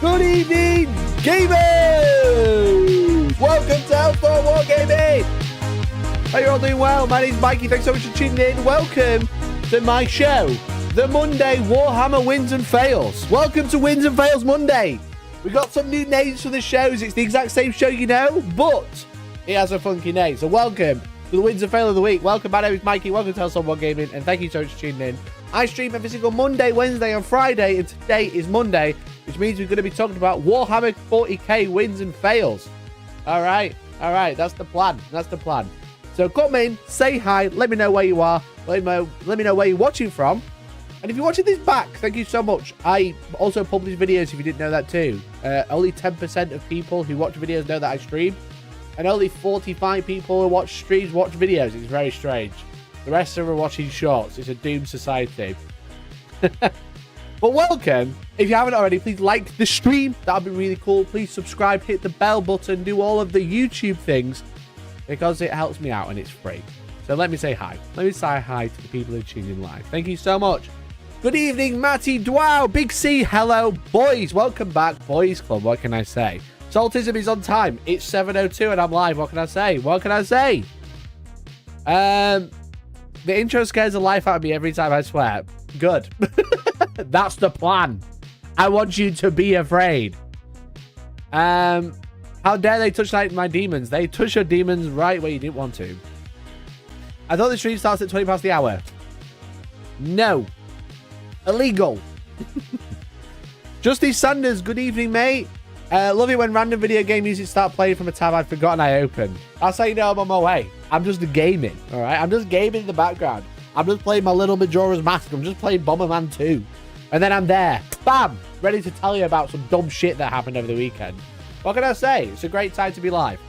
Good evening, gamers! Welcome to Hellstormwargaming! Hope you're all doing well. My name's Mikey. Thanks so much for tuning in. Welcome to my show, the Monday Warhammer Wins and Fails. Welcome to Wins and Fails Monday. We got some new names for the shows. It's the exact same show, you know, but it has a funky name. So welcome to the Wins and Fail of the Week. Welcome. My name is Mikey. Welcome to Hellstormwargaming, and thank you so much for tuning in. I stream every single Monday, Wednesday, and Friday, and today is Monday, which means we're going to be talking about Warhammer 40k wins and fails. All right, that's the plan. So come in, say hi, let me know where you are, let me know where you're watching from, and if you're watching this back, thank you so much. I also publish videos if you didn't know that too. Only 10% of people who watch videos know that I stream, and only 45 people who watch streams watch videos. It's very strange. The rest of them are watching shorts. It's a doomed society. But welcome. If you haven't already, please like the stream. That would be really cool. Please subscribe, hit the bell button, do all of the YouTube things, because it helps me out and it's free. So let me say hi. Let me say hi to the people who tune in live. Thank you so much. Good evening, Matty Dwow, Big C. Hello, boys. Welcome back, Boys Club. What can I say? Saltism is on time. It's 7:02 and I'm live. What can I say? The intro scares the life out of me every time, I swear. Good. That's the plan. I want you to be afraid. How dare they touch my demons? They touch your demons right where you didn't want to. I thought the stream starts at 20 past the hour. No. Illegal. Justice Sanders, good evening, mate. Love it when random video game music start playing from a tab I'd forgotten I opened. That's how you know I'm on my way. I'm just gaming, all right? I'm just gaming in the background. I'm just playing my little Majora's Mask. I'm just playing Bomberman 2. And then I'm there. Bam! Ready to tell you about some dumb shit that happened over the weekend. What can I say? It's a great time to be live.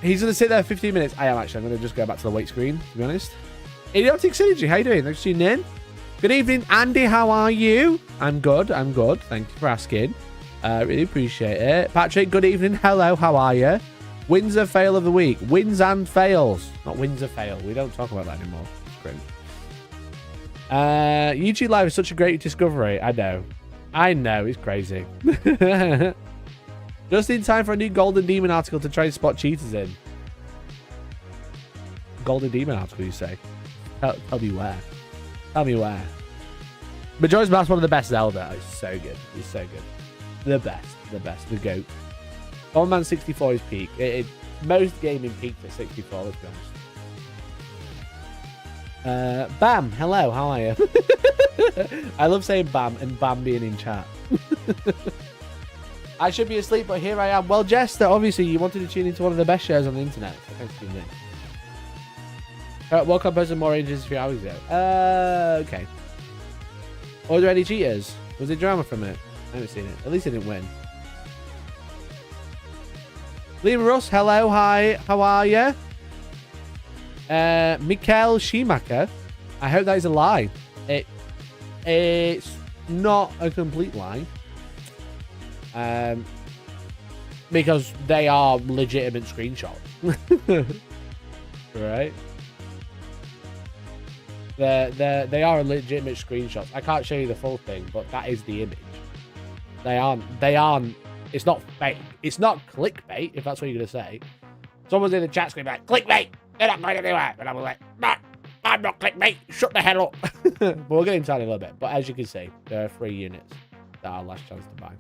He's going to sit there 15 minutes. I am actually. I'm going to just go back to the weight screen, to be honest. Idiotic Synergy, how you doing? Thanks for tuning in. Good evening, Andy. How are you? I'm good. Thank you for asking. Really appreciate it. Patrick, good evening. Hello, how are you? Wins and fail of the week. Wins and fails. Not wins or fail. We don't talk about that anymore. It's great. YouTube Live is such a great discovery. I know. It's crazy. Just in time for a new Golden Demon article to try and spot cheaters in. Golden Demon article, you say? Tell me where. Tell me where. Majora's Mask, one of the best Zelda. It's so good. It's so good. The best. The GOAT. Bomberman 64 is peak. Most gaming peaked at 64, let's be honest. Bam, hello, how are you? I love saying Bam and Bam being in chat. I should be asleep, but here I am. Well, Jester, obviously you wanted to tune into one of the best shows on the internet, so thanks for tuning in. Woke up posted more Rangers 3 hours ago. Okay. Were there any cheaters? Was there drama from it? I haven't seen it. At least I didn't win. Liam Russ, hello, hi, how are you? Mikael Schumacher, I hope that is a lie. It's not a complete lie. Because they are legitimate screenshots. Right? They are legitimate screenshots. I can't show you the full thing, but that is the image. They aren't, it's not fake. It's not clickbait, if that's what you're going to say. Someone's in the chat screen like, clickbait, they're not going anywhere. And I'm like, nah, I'm not clickbait, shut the hell up. But we'll get into that in a little bit. But as you can see, there are 3 units that are last chance to buy.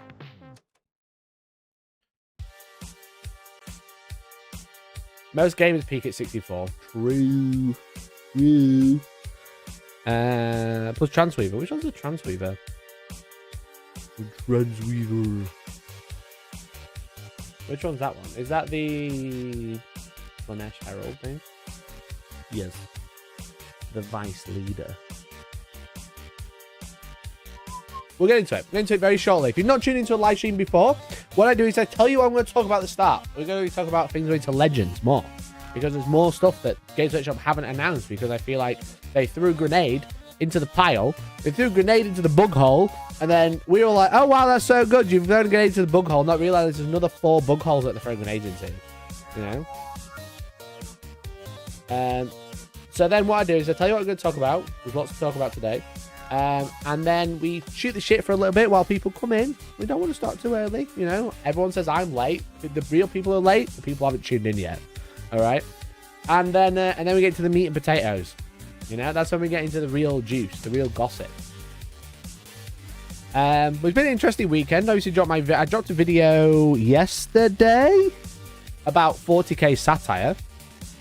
Most gamers peak at 64. True. Plus Transweaver. Which one's the Transweaver? Transweaver. Which one's that one? Is that the Slanesh Herald thing? Yes. The Vice Leader. We'll get into it. We'll get into it very shortly. If you've not tuned into a live stream before, what I do is I tell you what I'm going to talk about at the start. We're going to talk about things related to Legends more. Because there's more stuff that Games Workshop haven't announced, because I feel like they threw a grenade into the pile. They threw a grenade into the bug hole, and then we were like, oh wow, that's so good. You've thrown a grenade into the bug hole, not realizing there's another 4 bug holes that they're throwing grenades into. You know? So then what I do is I tell you what I'm going to talk about. There's lots to talk about today. And then we shoot the shit for a little bit while people come in. We don't want to start too early, you know. Everyone says I'm late. The real people are late. The people haven't tuned in yet. All right. And then we get to the meat and potatoes. You know, that's when we get into the real juice, the real gossip. But it's been an interesting weekend. Obviously, I dropped a video yesterday about 40k satire.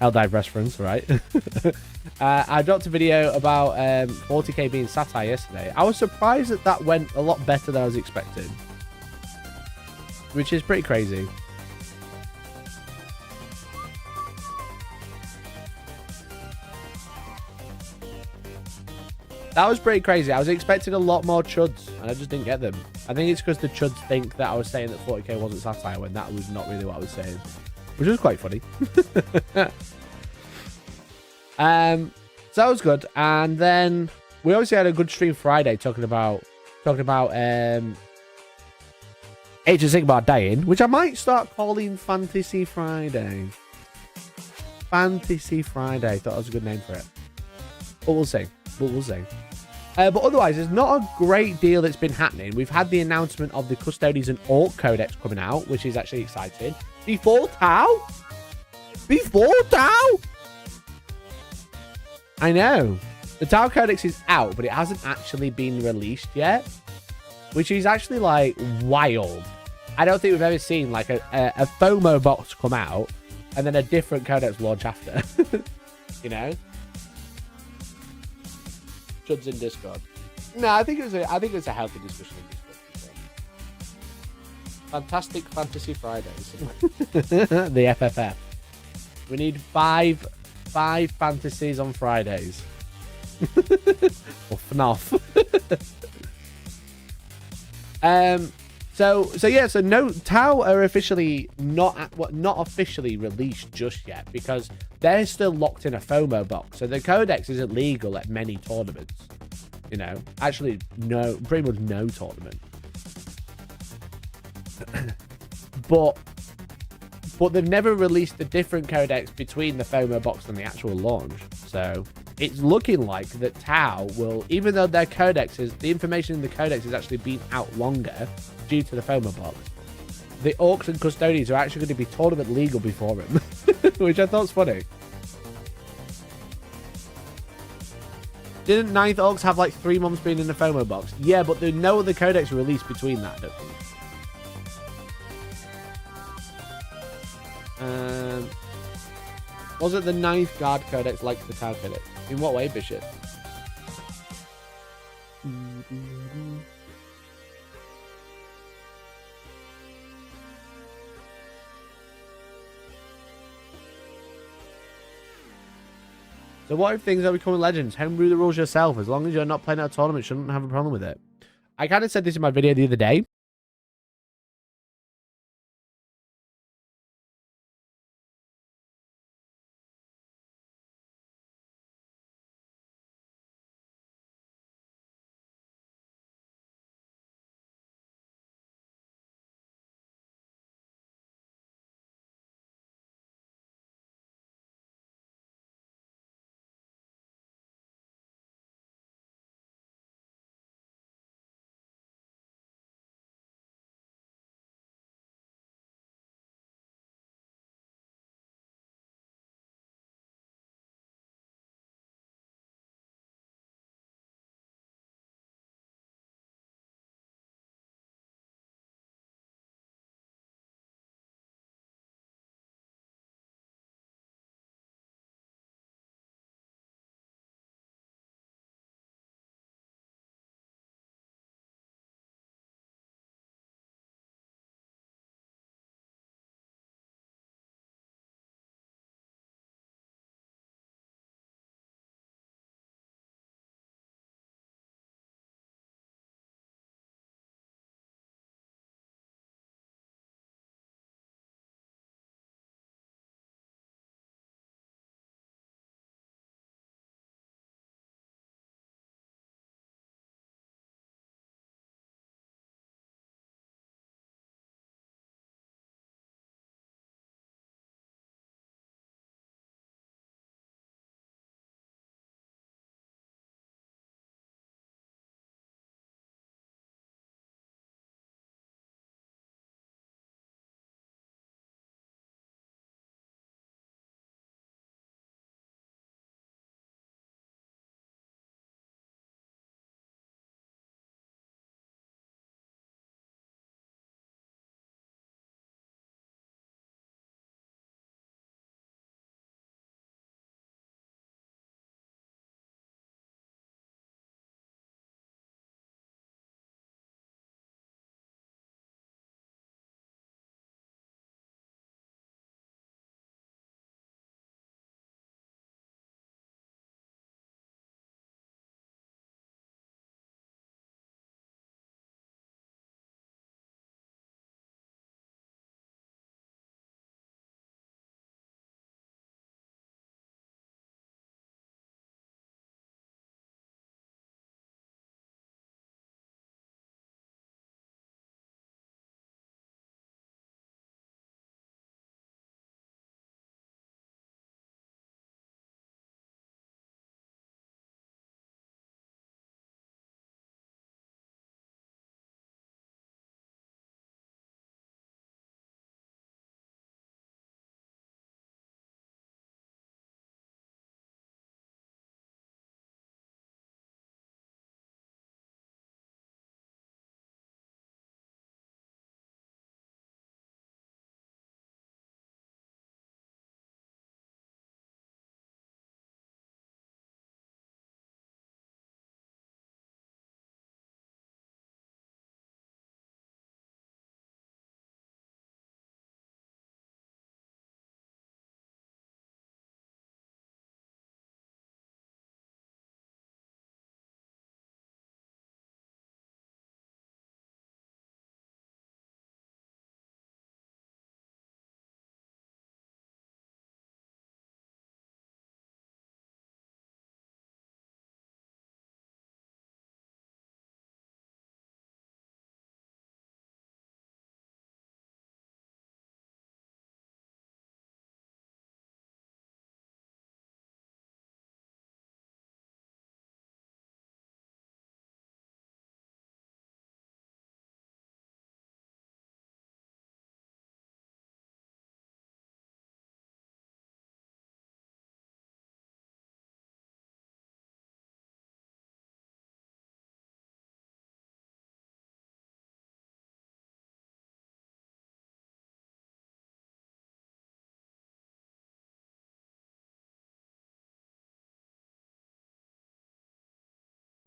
Helldive reference, right? I dropped a video about 40k being satire yesterday. I was surprised that went a lot better than I was expecting, which is pretty crazy. That was pretty crazy. I was expecting a lot more chuds, and I just didn't get them. I think it's because the chuds think that I was saying that 40k wasn't satire when that was not really what I was saying, which was quite funny. So that was good. And then we obviously had a good stream Friday talking about Age of Sigmar dying, which I might start calling Fantasy Friday. Fantasy Friday. Thought that was a good name for it. But we'll see. But otherwise, there's not a great deal that's been happening. We've had the announcement of the Custodes and Orc Codex coming out, which is actually exciting. Before Tau? I know. The Tau Codex is out, but it hasn't actually been released yet, which is actually, like, wild. I don't think we've ever seen, like, a FOMO box come out and then a different Codex launch after. You know? Chuds in Discord. No, I think it was a healthy discussion in Discord. Fantastic Fantasy Fridays. The FFF. We need five fantasies on Fridays. Or FNAF. So no, Tau are officially not officially released just yet because they're still locked in a FOMO box. So the Codex isn't legal at many tournaments. You know, actually, no, pretty much no tournament. but they've never released a different Codex between the FOMO box and the actual launch. So it's looking like that Tau will, even though their Codex is, the information in the Codex has actually been out longer due to the FOMO box, the Orcs and Custodes are actually going to be tournament legal before him, which I thought's funny. Didn't 9th Orcs have like 3 months being in the FOMO box? Yeah, but there's no other Codex released between that, I don't think. Was it the 9th Guard Codex like the Tau Codex? In what way, Bishop? So what if things are becoming legends? Homebrew the rules yourself. As long as you're not playing at a tournament, shouldn't have a problem with it. I kind of said this in my video the other day.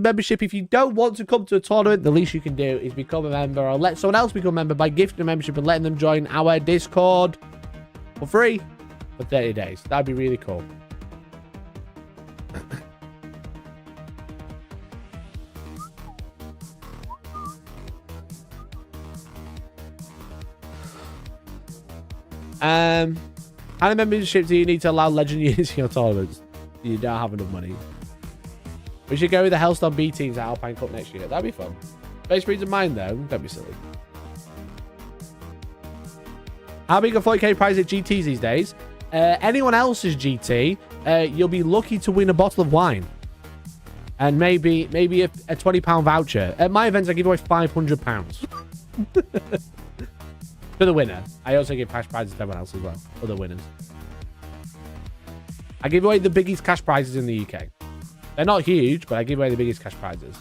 membership. If you don't want to come to a tournament, the least you can do is become a member or let someone else become a member by gifting a membership and letting them join our Discord for free for 30 days. That'd be really cool. How many memberships do you need to allow legend use in your tournaments? You don't have enough money. We should go with the Hellstorm B teams at Alpine Cup next year. That'd be fun. Base breeds of mine, though. Don't be silly. How big a 40k prize at GTs these days? Anyone else's GT, you'll be lucky to win a bottle of wine. And maybe a £20 voucher. At my events, I give away £500. For the winner. I also give cash prizes to everyone else as well. Other winners. I give away the biggest cash prizes in the UK. They're not huge, but I give away the biggest cash prizes.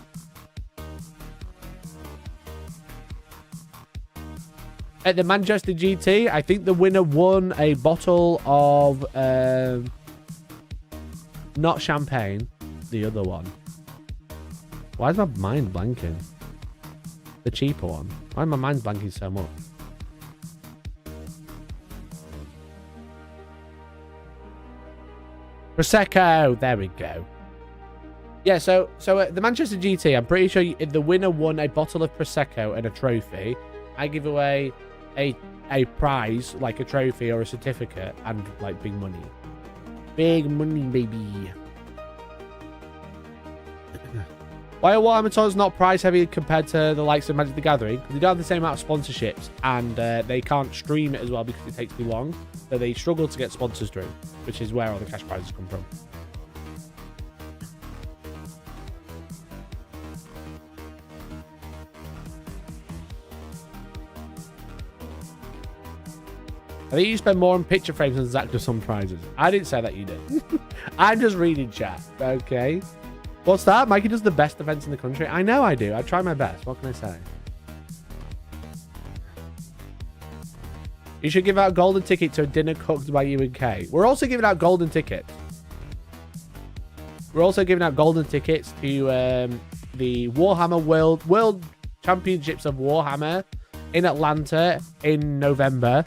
At the Manchester GT, I think the winner won a bottle of... not champagne. The other one. Why is my mind blanking? The cheaper one. Why is my mind blanking so much? Prosecco. There we go. Yeah, so at the Manchester GT, I'm pretty sure the winner won a bottle of Prosecco and a trophy. I give away a prize, like a trophy or a certificate, and like big money. Big money, baby. Why are Warhammer tournaments not price heavy compared to the likes of Magic the Gathering? Because they don't have the same amount of sponsorships, and they can't stream it as well because it takes too long. So they struggle to get sponsors through, which is where all the cash prizes come from. I think you spend more on picture frames than Zach does on prizes. I didn't say that you did. I'm just reading chat. Okay. What's that? Mikey does the best events in the country. I know I do. I try my best. What can I say? You should give out a golden ticket to a dinner cooked by you and Kay. We're also giving out golden tickets. We're also giving out golden tickets to the Warhammer World Championships of Warhammer in Atlanta in November.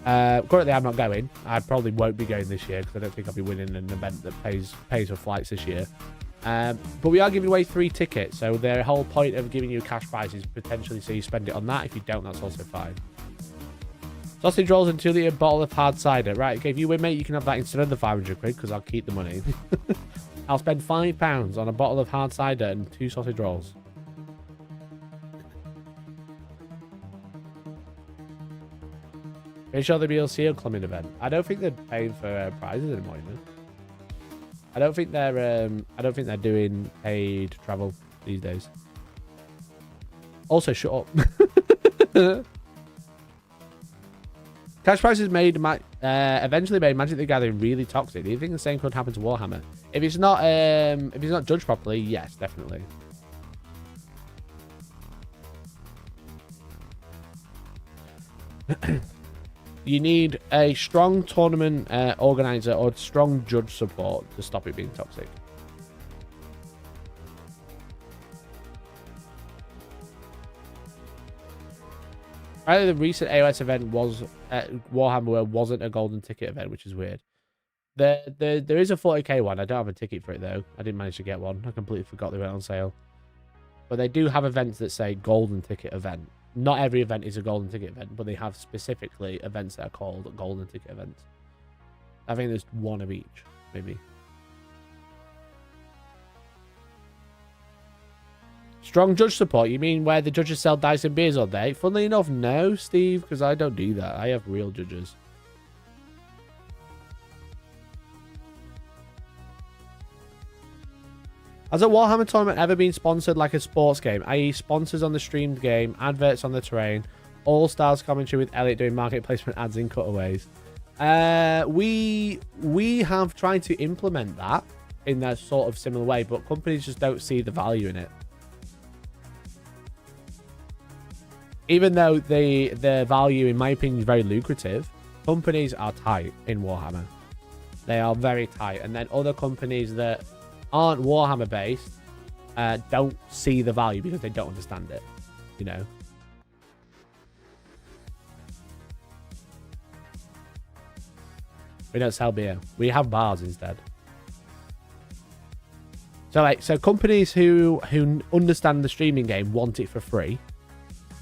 Currently, I'm not going. I probably won't be going this year because I don't think I'll be winning an event that pays for flights this year. But we are giving away 3 tickets, so the whole point of giving you a cash prize is potentially so you spend it on that. If you don't, that's also fine. Sausage rolls and 2-litre bottle of hard cider. Right, okay, if you win, mate, you can have that instead of the 500 quid because I'll keep the money. I'll spend £5 on a bottle of hard cider and 2 sausage rolls. Pretty sure there'll be a seal clumbing event. I don't think they're paying for prizes anymore, you know? I don't think they're doing paid travel these days. Also, shut up. Cash prizes eventually made Magic the Gathering really toxic. Do you think the same could happen to Warhammer? If it's not judged properly, yes, definitely. You need a strong tournament organizer or strong judge support to stop it being toxic. Apparently, the recent AOS event was Warhammer wasn't a golden ticket event, which is weird. There is a 40k one. I don't have a ticket for it though. I didn't manage to get one. I completely forgot they went on sale. But they do have events that say golden ticket event. Not every event is a golden ticket event, but they have specifically events that are called golden ticket events. I think there's one of each, maybe. Strong judge support? You mean where the judges sell dice and beers all day? Funnily enough, no, Steve, because I don't do that. I have real judges. Has a Warhammer tournament ever been sponsored like a sports game, i.e. sponsors on the streamed game, adverts on the terrain, all-stars commentary with Elliot doing market placement ads in cutaways? We have tried to implement that in a sort of similar way, but companies just don't see the value in it. Even though the value, in my opinion, is very lucrative, companies are tight in Warhammer. They are very tight. And then other companies that aren't Warhammer based don't see the value because they don't understand it, you know. We don't sell beer. We have bars instead. So companies who understand the streaming game want it for free.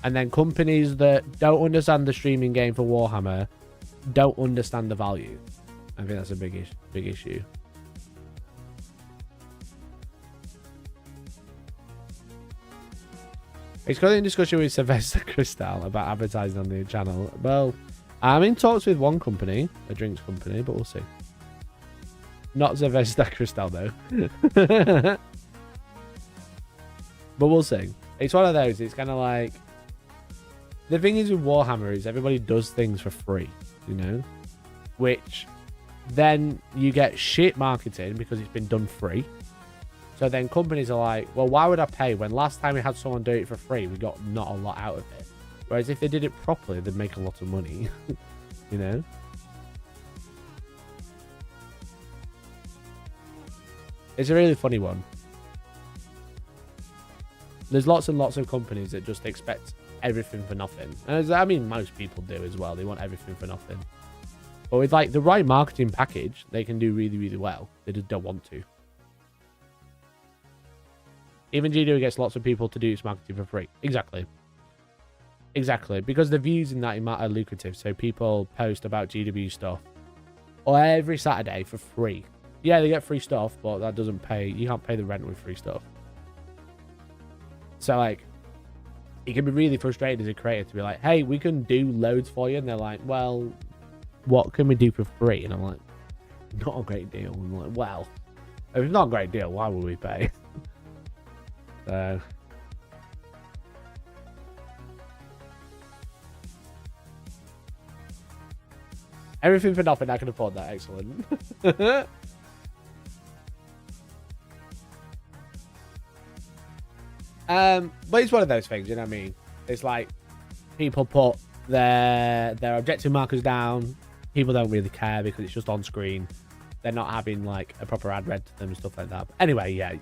And then companies that don't understand the streaming game for Warhammer don't understand the value. I think that's a big issue. It's got in discussion with Sylvester Cristal about advertising on the channel. Well, I'm in talks with one company, a drinks company, but we'll see. Not Sylvester Cristal though. But we'll see. It's one of those. It's kind of like, the thing is with Warhammer is everybody does things for free, you know, which then you get shit marketing because it's been done free. So then companies are like, well, why would I pay when last time we had someone do it for free, we got not a lot out of it. Whereas if they did it properly, they'd make a lot of money, you know. It's a really funny one. There's lots and lots of companies that just expect everything for nothing. And I mean, most people do as well. They want everything for nothing. But with like the right marketing package, they can do really, really well. They just don't want to. Even GW gets lots of people to do its marketing for free. Exactly. Exactly. Because the views in that are lucrative. So people post about GW stuff or every Saturday for free. Yeah, they get free stuff, but that doesn't pay. You can't pay the rent with free stuff. So like, it can be really frustrating as a creator to be like, hey, we can do loads for you. And they're like, well, what can we do for free? And I'm like, not a great deal. And I'm like, well, if it's not a great deal, why would we pay? So everything for nothing, I can afford that. Excellent. But it's one of those things, you know what I mean? It's like people put their objective markers down. People don't really care because it's just on screen. They're not having like a proper ad read to them and stuff like that. But anyway, yeah,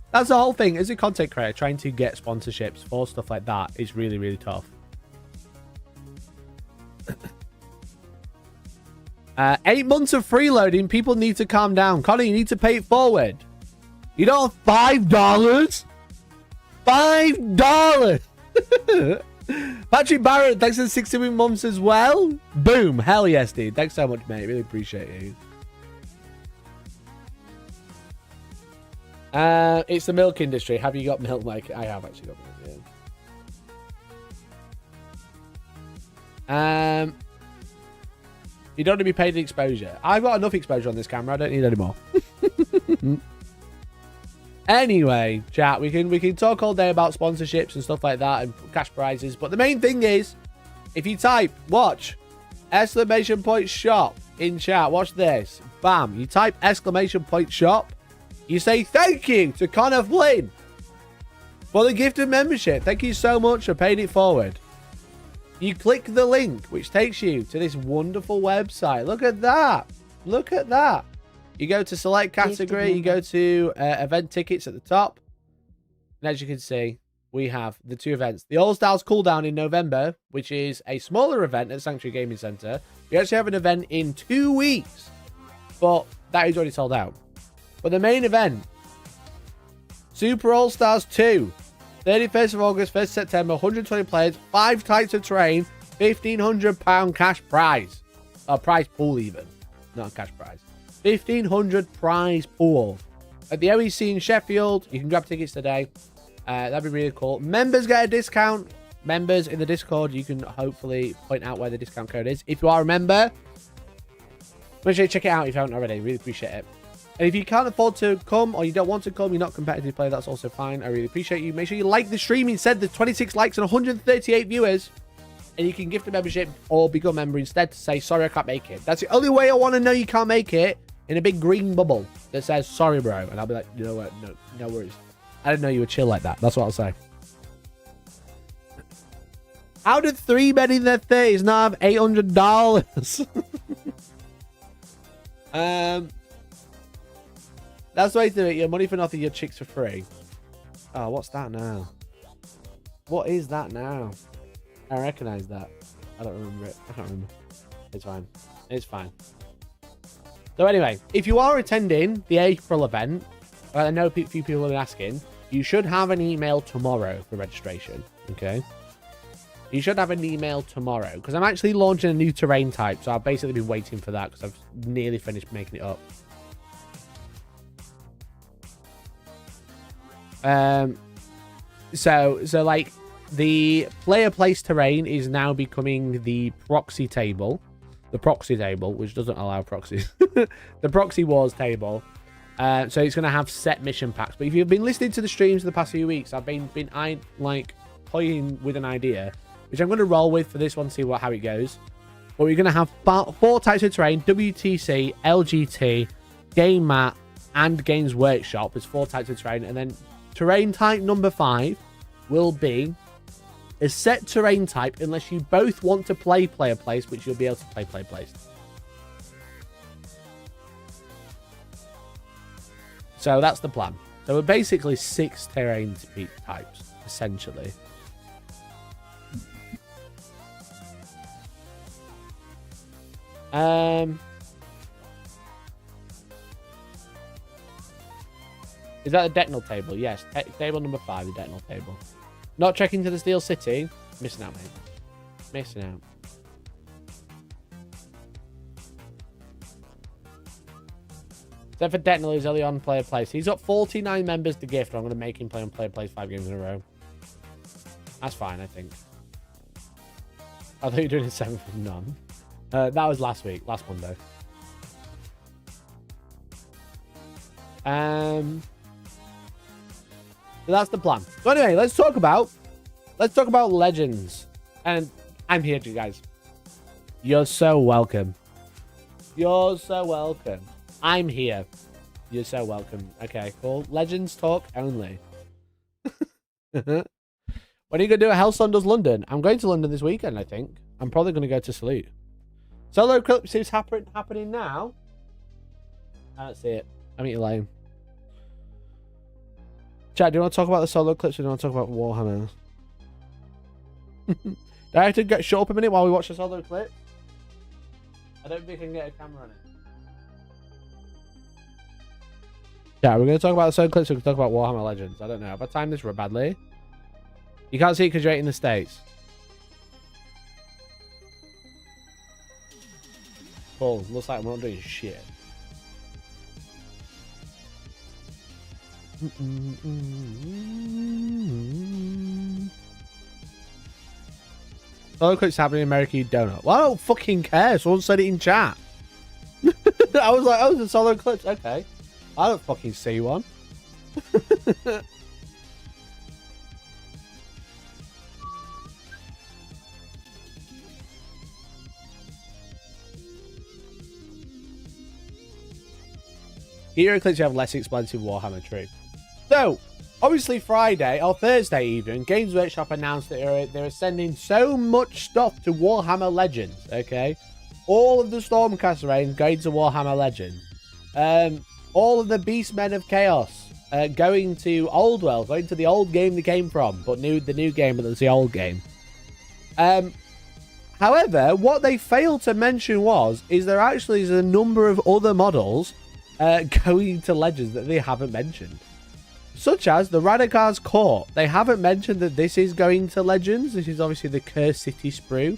that's the whole thing. As a content creator, trying to get sponsorships for stuff like that is really, really tough. 8 months of freeloading. People need to calm down. Connor, you need to pay it forward. You don't have $5? $5! Patrick Barrett, thanks for 16 months as well. Boom. Hell yes, dude. Thanks so much, mate. Really appreciate you. It's the milk industry. Have you got milk, Mike? I have actually got milk, yeah. You don't want to be paid in exposure. I've got enough exposure on this camera. I don't need any more. Anyway, chat, we can talk all day about sponsorships and stuff like that and cash prizes. But the main thing is, if you type, watch, !shop in chat, watch this. Bam. You type !shop. You say thank you to Connor Flynn for the gift of membership. Thank you so much for paying it forward. You click the link, which takes you to this wonderful website. Look at that. Look at that. You go to select category. You go to event tickets at the top. And as you can see, we have the two events. The All Stars Cooldown in November, which is a smaller event at Sanctuary Gaming Centre. We actually have an event in 2 weeks, but that is already sold out. But the main event, Super All Stars 2, 31st of August, 1st September, 120 players, 5 types of terrain, £1,500 cash prize. Or prize pool even, not a cash prize. 1,500 prize pool. At the OEC in Sheffield, you can grab tickets today. That'd be really cool. Members get a discount. Members in the Discord, you can hopefully point out where the discount code is. If you are a member, make sure you check it out if you haven't already. Really appreciate it. And if you can't afford to come or you don't want to come, you're not competitive player, that's also fine. I really appreciate you. Make sure you like the stream. Instead, there's 26 likes and 138 viewers. And you can gift a membership or become a member instead to say, sorry, I can't make it. That's the only way I want to know you can't make it, in a big green bubble that says, sorry, bro. And I'll be like, you know what? No worries. I didn't know you were chill like that. That's what I'll say. How did 3 men in their 30s not have $800? That's the way to do it. Your money for nothing, your chicks for free. Oh, what's that now? What is that now? I recognize that. I don't remember it. I can't remember. It's fine. It's fine. So anyway, if you are attending the April event, I know a few people have been asking, you should have an email tomorrow for registration. Okay? You should have an email tomorrow because I'm actually launching a new terrain type. So I've basically been waiting for that because I've nearly finished making it up. So like the player place terrain is now becoming the proxy table. The proxy table, which doesn't allow proxies. The proxy wars table. So it's going to have set mission packs. But if you've been listening to the streams the past few weeks, I've been toying with an idea, which I'm going to roll with for this one, see how it goes. But we're going to have 4 types of terrain: WTC, LGT, Game Mat, and Games Workshop. There's 4 types of terrain. And then terrain type number 5 will be a set terrain type unless you both want to play player place, which you'll be able to play player place. So that's the plan. So we're basically 6 terrain types, essentially. Is that the Decknell table? Yes, table number 5, the Decknell table. Not checking to the Steel City. Missing out, mate. Missing out. Except for Decknell, who's only on player place. He's got 49 members to gift. I'm going to make him play on player place 5 games in a row. That's fine, I think. I thought you were doing a 7 from none. That was last week, last Monday. So that's the plan. So anyway, let's talk about Legends. And I'm here to you guys. You're so welcome. You're so welcome. I'm here. You're so welcome. Okay, cool. Legends talk only. When are you going to do a Hellstorm Does London? I'm going to London this weekend, I think. I'm probably going to go to Salute. Solo Eclipse is happening now. I don't see it. I'm eating lame. Chat, do you want to talk about the Solo Eclipse or do you want to talk about Warhammer? Do I have to shut up a minute while we watch the Solo Eclipse? I don't think I can get a camera on it. Yeah, we're going to talk about the Solo Eclipse or we're going to talk about Warhammer Legends. I don't know. Have I timed this badly? You can't see it because you're in the States. Cool. Looks like I'm not doing shit. Solo Eclipse happening in America, you donut. Well, I don't fucking care. Someone said it in chat. I was like, oh, it's a Solo Eclipse. Okay. I don't fucking see one. Here Eclipse, you have less expensive Warhammer, true. So, obviously Friday, or Thursday even, Games Workshop announced that they're sending so much stuff to Warhammer Legends, okay? All of the Stormcast range going to Warhammer Legends. All of the Beastmen of Chaos going to Old World, going to the old game they came from, but the new game, but it's the old game. However, what they failed to mention is there actually is a number of other models going to Legends that they haven't mentioned. Such as the Radakar's Court. They haven't mentioned that this is going to Legends. This is obviously the Cursed City Sprue,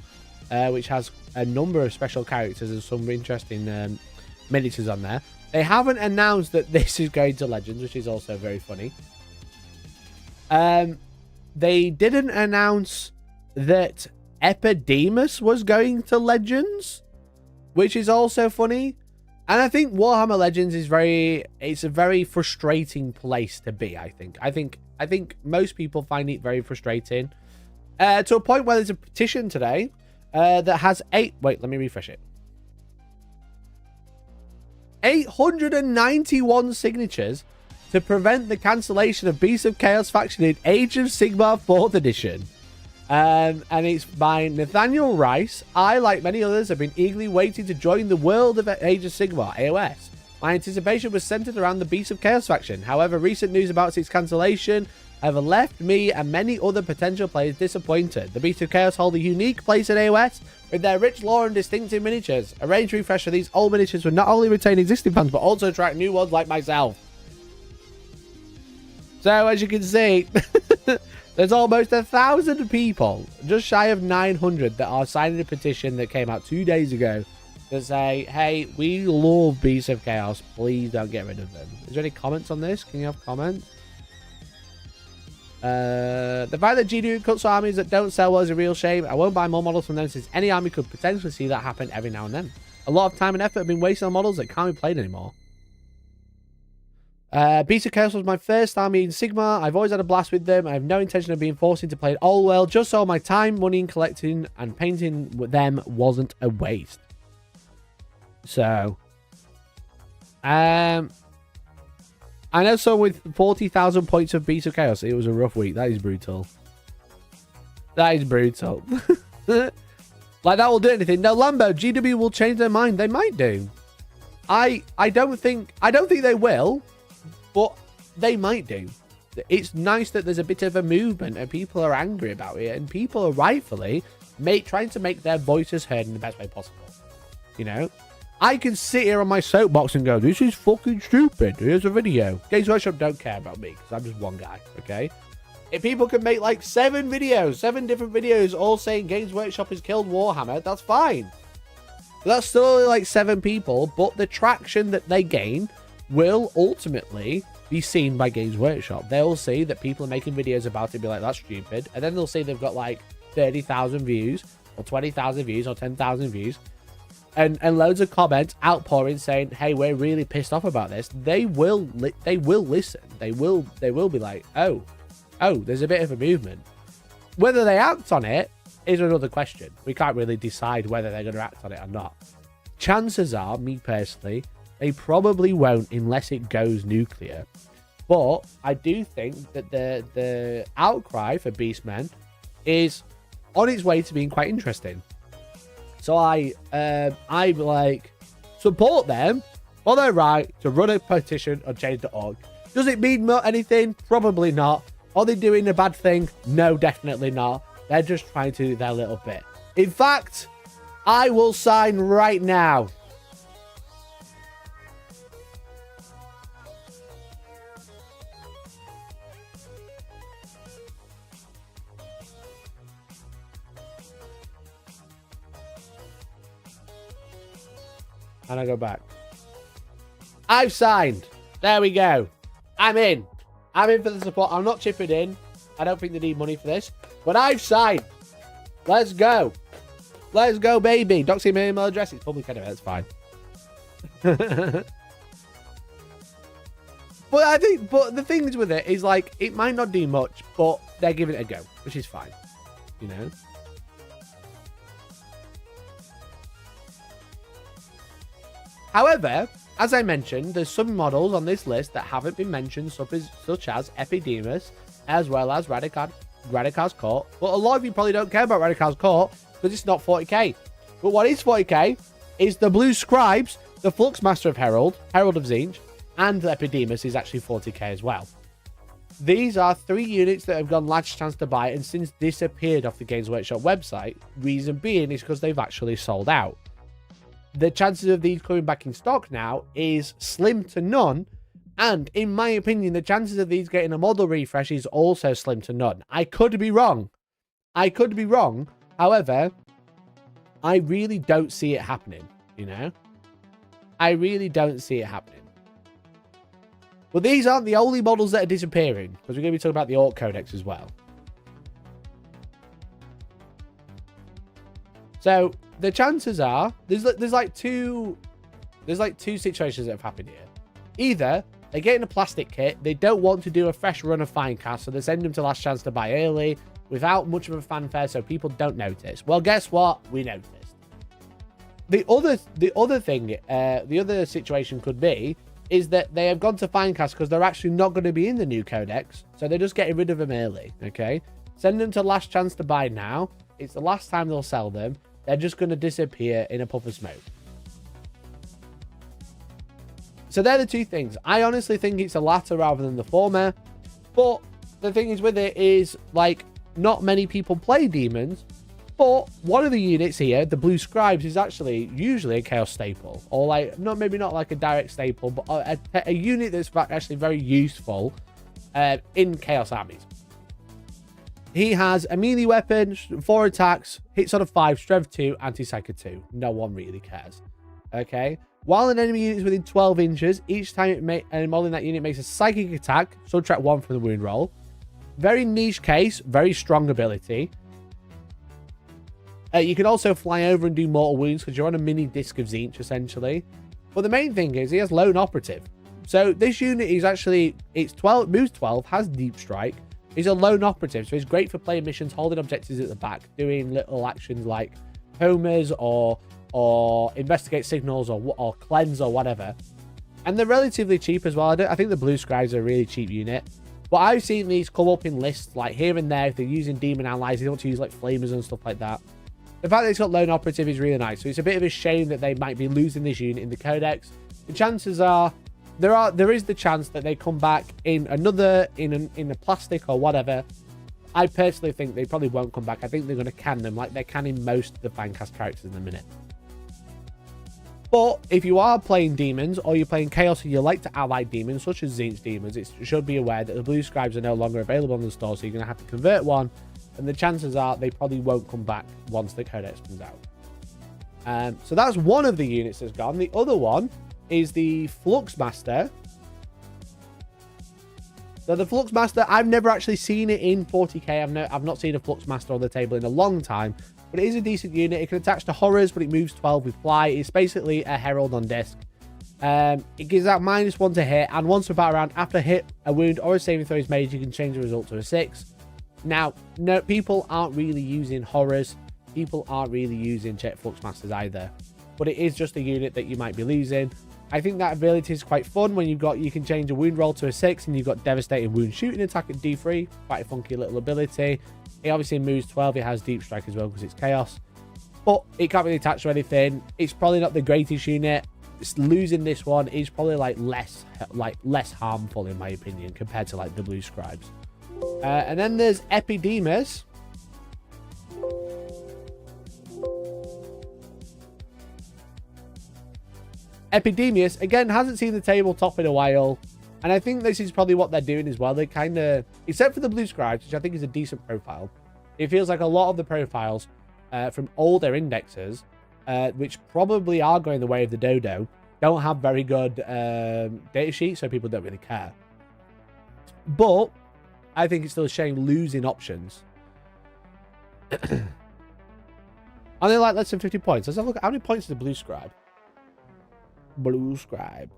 which has a number of special characters and some interesting miniatures on there. They haven't announced that this is going to Legends, which is also very funny. They didn't announce that Epidemus was going to Legends, which is also funny. And I think Warhammer Legends is it's a very frustrating place to be, I think. I think most people find it very frustrating. To a point where there's a petition today that has wait, let me refresh it. 891 signatures to prevent the cancellation of Beasts of Chaos faction in Age of Sigmar 4th edition. And it's by Nathaniel Rice. I, like many others, have been eagerly waiting to join the world of Age of Sigmar, AOS. My anticipation was centered around the Beast of Chaos faction. However, recent news about its cancellation have left me and many other potential players disappointed. The Beast of Chaos hold a unique place in AOS with their rich lore and distinctive miniatures. A range refresh for these old miniatures would not only retain existing fans, but also attract new ones like myself. So, as you can see, there's almost 1,000 people, just shy of 900, that are signing a petition that came out 2 days ago to say, hey, we love Beasts of Chaos. Please don't get rid of them. Is there any comments on this? Can you have comments? The fact that GW cuts armies that don't sell well is a real shame. I won't buy more models from them since any army could potentially see that happen every now and then. A lot of time and effort have been wasted on models that can't be played anymore. Beast of Chaos was my first army in Sigma. I've always had a blast with them. I have no intention of being forced into playing all well, just so my time, money in collecting and painting with them wasn't a waste. So, I know someone with 40,000 points of Beast of Chaos. It was a rough week. That is brutal. That is brutal. Like, that will do anything. No, Lambo, GW will change their mind. They might do. I don't think they will, but they might do. It's nice that there's a bit of a movement and people are angry about it, and people are rightfully trying to make their voices heard in the best way possible. You know? I can sit here on my soapbox and go, this is fucking stupid. Here's a video. Games Workshop don't care about me because I'm just one guy, okay? If people can make like 7 different videos all saying Games Workshop has killed Warhammer, that's fine. That's still only like 7 people, but the traction that they gain will ultimately be seen by Games Workshop. They'll see that people are making videos about it and be like, that's stupid. And then they'll see they've got like 30,000 views or 20,000 views or 10,000 views. And loads of comments outpouring saying, hey, we're really pissed off about this. They will listen. They will be like, oh, there's a bit of a movement. Whether they act on it is another question. We can't really decide whether they're going to act on it or not. Chances are, me personally, they probably won't unless it goes nuclear. But I do think that the outcry for Beastmen is on its way to being quite interesting. So I like support them for their right to run a petition or change.org. Does it mean anything? Probably not. Are they doing a bad thing? No, definitely not. They're just trying to do their little bit. In fact, I will sign right now. And I go back. I've signed. There we go. I'm in. I'm in for the support. I'm not chipping in. I don't think they need money for this. But I've signed. Let's go. Let's go, baby. Don't see my email address. It's public anyway. That's fine. But the things with it is like, it might not do much, but they're giving it a go, which is fine. You know? However, as I mentioned, there's some models on this list that haven't been mentioned, such as Epidemus, as well as Radicar's Court. But a lot of you probably don't care about Radicar's Court because it's not 40k. But what is 40k is the Blue Scribes, the Fluxmaster of Herald of Tzeentch, and the Epidemus is actually 40k as well. These are 3 units that have gone last chance to buy and since disappeared off the Games Workshop website. Reason being is because they've actually sold out. The chances of these coming back in stock now is slim to none. And in my opinion, the chances of these getting a model refresh is also slim to none. I could be wrong. However, I really don't see it happening, you know? I really don't see it happening. But these aren't the only models that are disappearing, because we're going to be talking about the Orc Codex as well. So the chances are there's like two situations that have happened here. Either they're getting a plastic kit, they don't want to do a fresh run of Finecast, so they send them to last chance to buy early without much of a fanfare, so people don't notice. Well, guess what? We noticed. The other situation could be is that they have gone to Finecast because they're actually not going to be in the new Codex, so they're just getting rid of them early. Okay, send them to last chance to buy now. It's the last time they'll sell them. They're just going to disappear in a puff of smoke. So they're the two things. I honestly think it's the latter rather than the former. But the thing is with it is, like, not many people play demons. But one of the units here, the Blue Scribes, is actually usually a Chaos staple. Or, like, maybe not like a direct staple, but a unit that's actually very useful in Chaos armies. He has a melee weapon, 4 attacks, hits on a 5, strength 2, anti-psychic 2. No one really cares. Okay? While an enemy unit is within 12 inches, each time a model in that unit makes a psychic attack, subtract 1 from the wound roll. Very niche case, very strong ability. You can also fly over and do mortal wounds because you're on a mini disc of Tzeentch, essentially. But the main thing is he has lone operative. So this unit is actually, it's 12, moves 12, has deep strike. He's a lone operative, so he's great for playing missions, holding objectives at the back, doing little actions like homers or investigate signals or cleanse or whatever. And they're relatively cheap as well. I think the Blue Scribes are a really cheap unit. But I've seen these come up in lists like here and there. If they're using demon allies, they want to use like flamers and stuff like that. The fact that it's got lone operative is really nice. So it's a bit of a shame that they might be losing this unit in the Codex. The chances are there is the chance that they come back in a plastic or whatever. I personally think they probably won't come back. I think they're going to can them like they're canning most of the Fancast characters in the minute. But if you are playing demons or you're playing Chaos and you like to ally demons, such as Tzeentch demons, it should be aware that the Blue Scribes are no longer available in the store, so you're going to have to convert one. And the chances are they probably won't come back once the Codex comes out. So that's one of the units that's gone. The other one is the Fluxmaster. So the Fluxmaster, I've never actually seen it in 40k. I've not seen a Fluxmaster on the table in a long time. But it is a decent unit. It can attach to horrors, but it moves 12 with fly. It's basically a herald on disc. It gives out -1 to hit, and once per battle round, after a hit, a wound, or a saving throw is made, you can change the result to a 6. Now, no, people aren't really using horrors. People aren't really using Jet Fluxmasters either. But it is just a unit that you might be losing. I think that ability is quite fun when you can change a wound roll to a 6 and you've got devastating wound shooting attack at D3. Quite a funky little ability. It obviously moves 12. It has deep strike as well because it's chaos. But it can't really attach to anything. It's probably not the greatest unit. Losing this one is probably less harmful in my opinion compared to like the Blue Scribes. And then there's Epidemus. Epidemius, again, hasn't seen the tabletop in a while. And I think this is probably what they're doing as well. They kind of, except for the Blue Scribes, which I think is a decent profile. It feels like a lot of the profiles from older indexes, which probably are going the way of the Dodo, don't have very good data sheets, so people don't really care. But I think it's still a shame losing options. Are they like less than 50 points? Let's have a look at how many points is the Blue Scribe. Blue Scribe.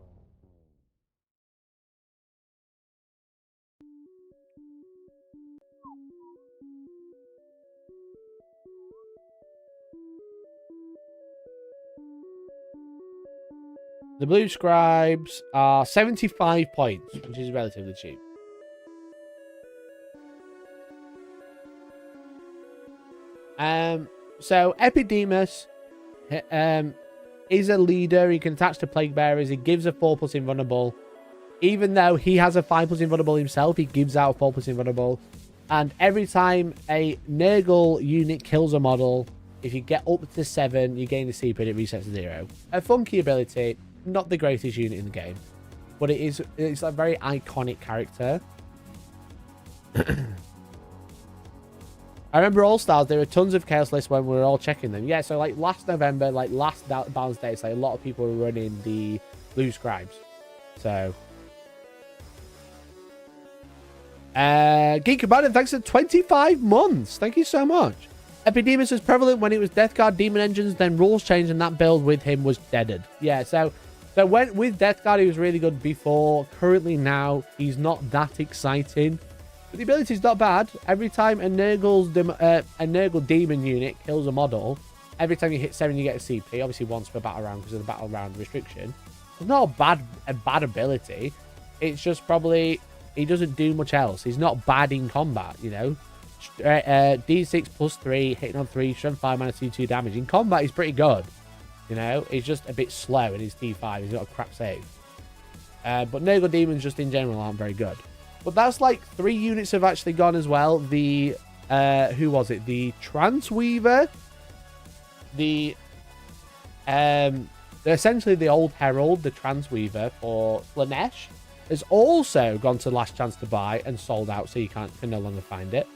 The Blue Scribes are 75 points, which is relatively cheap. So Epidemus is a leader. He can attach to Plague Bearers. He gives a 4+ invulnerable. Even though he has a 5+ invulnerable himself, he gives out 4+ invulnerable. And every time a Nurgle unit kills a model, if you get up to 7, you gain the CP and it resets to 0. A funky ability, not the greatest unit in the game, but it's a very iconic character. I remember All Stars, there were tons of Chaos lists when we were all checking them. Yeah, so like last November, like last balance day, it's like a lot of people were running the Blue Scribes. So Geek Commander, thanks for 25 months. Thank you so much. Epidemus was prevalent when it was Death Guard Demon Engines, then rules changed and that build with him was deaded. Yeah, so when with Death Guard he was really good before. Currently now he's not that exciting. But the ability is not bad. Every time a Nurgle demon unit kills a model, every time you hit 7 you get a CP, obviously once per battle round because of the battle round restriction. It's not a bad ability. It's just probably he doesn't do much else. He's not bad in combat, you know. D6 +3, hitting on 3, strength 5, -2 damage. In combat, he's pretty good. You know, he's just a bit slow in his D5. He's got a crap save. But no good demons just in general aren't very good. But that's like 3 units have actually gone as well. The, who was it? The Transweaver. Essentially the old Herald, the Transweaver for Slanesh, has also gone to last chance to buy and sold out, so you can no longer find it.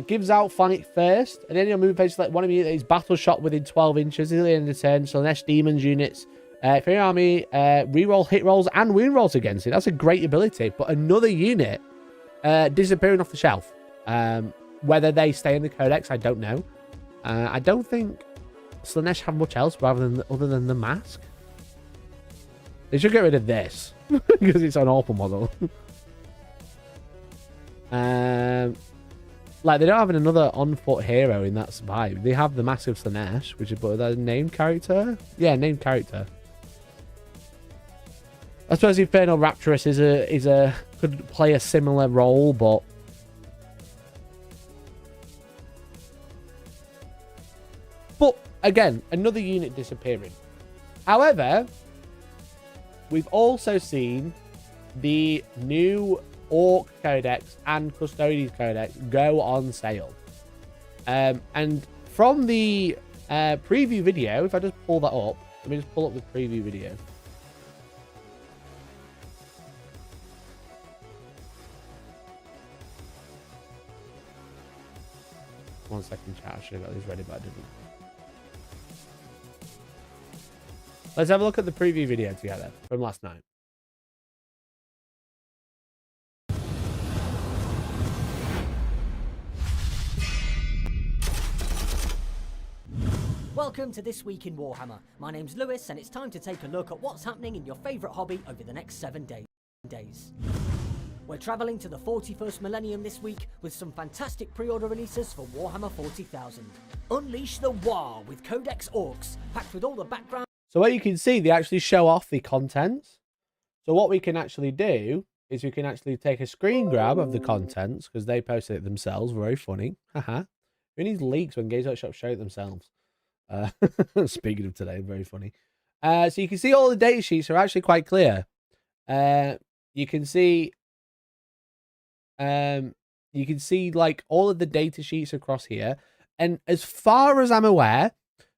Gives out Flanic first, and then you'll move page select one of is battle shot within 12 inches at the end of the turn. Slanesh Demons units. For your army, reroll hit rolls and wound rolls against it. That's a great ability. But another unit disappearing off the shelf. Whether they stay in the Codex, I don't know. I don't think Slanesh have much else other than the mask. They should get rid of this because it's an awful model. Like, they don't have another on-foot hero in that spy. They have the massive Slanesh, which is but that named character. Yeah, named character. I suppose Infernal Rapturous could play a similar role, but again, another unit disappearing. However, we've also seen the new Orc Codex and Custodes Codex go on sale. And from the preview video, if I just pull that up, let me just pull up the preview video. One second, chat. I should have got these ready, but I didn't. Let's have a look at the preview video together from last night. Welcome to This Week in Warhammer. My name's Lewis, and it's time to take a look at what's happening in your favourite hobby over the next 7 days. We're travelling to the 41st millennium this week with some fantastic pre-order releases for Warhammer 40,000. Unleash the War with Codex Orcs, packed with all the background. So what you can see, they actually show off the contents. So what we can actually do is we can actually take a screen grab of the contents, because they posted it themselves. Very funny. Haha. Who needs leaks when Games Workshop show it themselves? Speaking of today, very funny. So you can see all the data sheets are actually quite clear. You can see like all of the data sheets across here. And as far as I'm aware,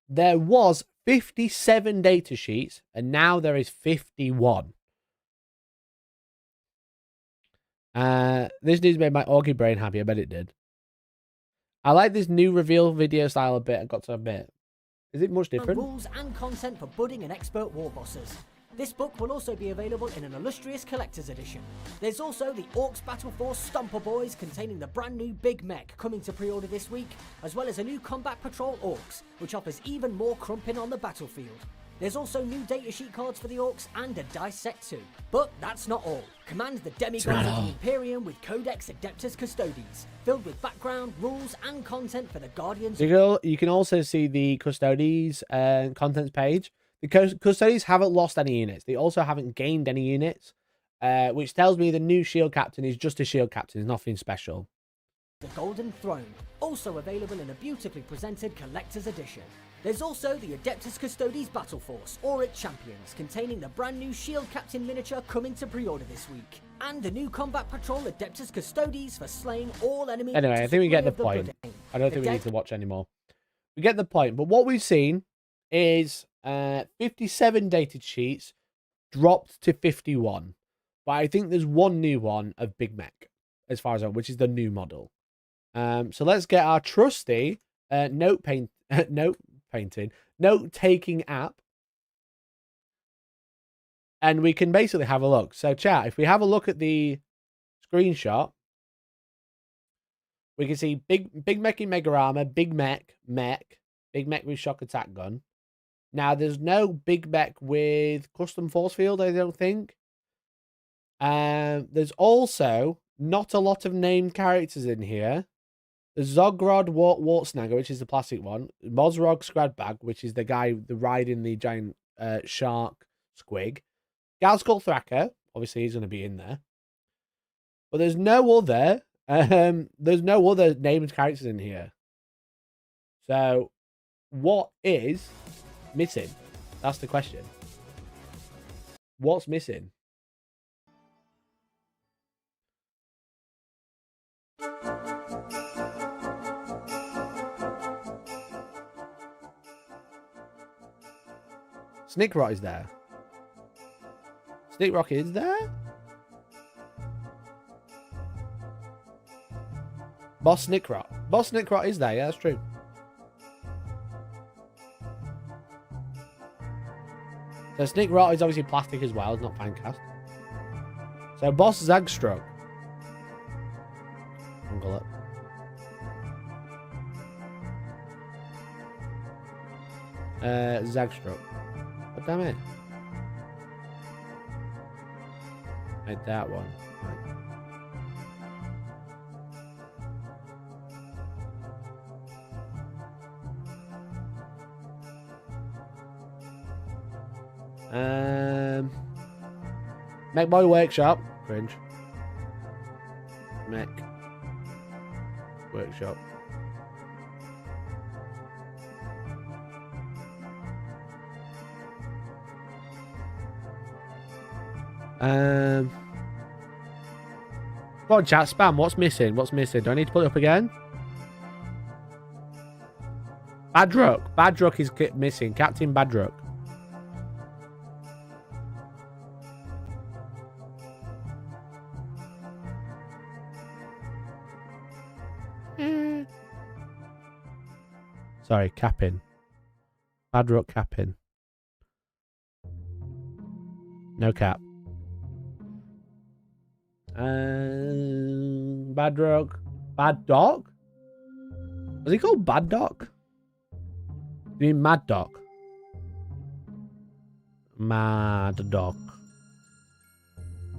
there was 57 data sheets, and now there is 51. This news made my Orky brain happy. I bet it did. I like this new reveal video style a bit, I've got to admit. Is it much different? Rules and content for budding and expert war bosses. This book will also be available in an illustrious collector's edition. There's also the Orcs Battle Force Stomper Boys containing the brand new Big Mech coming to pre-order this week, as well as a new Combat Patrol Orcs, which offers even more crumping on the battlefield. There's also new datasheet cards for the Orcs and a dice set too. But that's not all. Command the demigods of the Imperium with Codex Adeptus Custodes, filled with background, rules, and content for the Guardians. You can also see the Custodes contents page. The Custodes haven't lost any units. They also haven't gained any units, which tells me the new Shield Captain is just a Shield Captain. It's nothing special. The Golden Throne, also available in a beautifully presented collector's edition. There's also the Adeptus Custodes Battle Force, Auric Champions, containing the brand new Shield Captain miniature coming to pre-order this week. And the new Combat Patrol Adeptus Custodes for slaying all enemies. Anyway, I think we get the point. I don't think we need to watch anymore. We get the point. But what we've seen is 57 dated sheets dropped to 51. But I think there's one new one of Big Mech, as far as I know, which is the new model. So let's get our trusty note-taking app, and we can basically have a look. So chat, if we have a look at the screenshot, we can see Big Mech in Mega Armor, Big Mech with shock attack gun. Now there's no Big Mech with custom force field, I don't think. There's also not a lot of named characters in here. The Zogrod Wartsnagger, which is the plastic one. Mozrog Scradbag, which is the guy riding the giant shark squig. Galskull Thraka, obviously he's going to be in there. But there's no other named characters in here. So what is missing? That's the question. What's missing? Snickrot is there. Snickrock is there? Boss Snickrot. Boss Snickrot is there, yeah, that's true. So Snickrot is obviously plastic as well, it's not Fancast. So Boss Zagstroke. Uncle it. Zagstroke. God damn it. Like that one. Mech Boy Workshop. Cringe. Mech Workshop. Come on, chat, spam. What's missing? What's missing? Do I need to put it up again? Badrook. Badrook is missing. Captain Badrook. Sorry, Capin. Badrook Capin. No cap. Badrook. Bad Dog? Was he called Bad Dog? You mean Mad Dog? Mad Dog.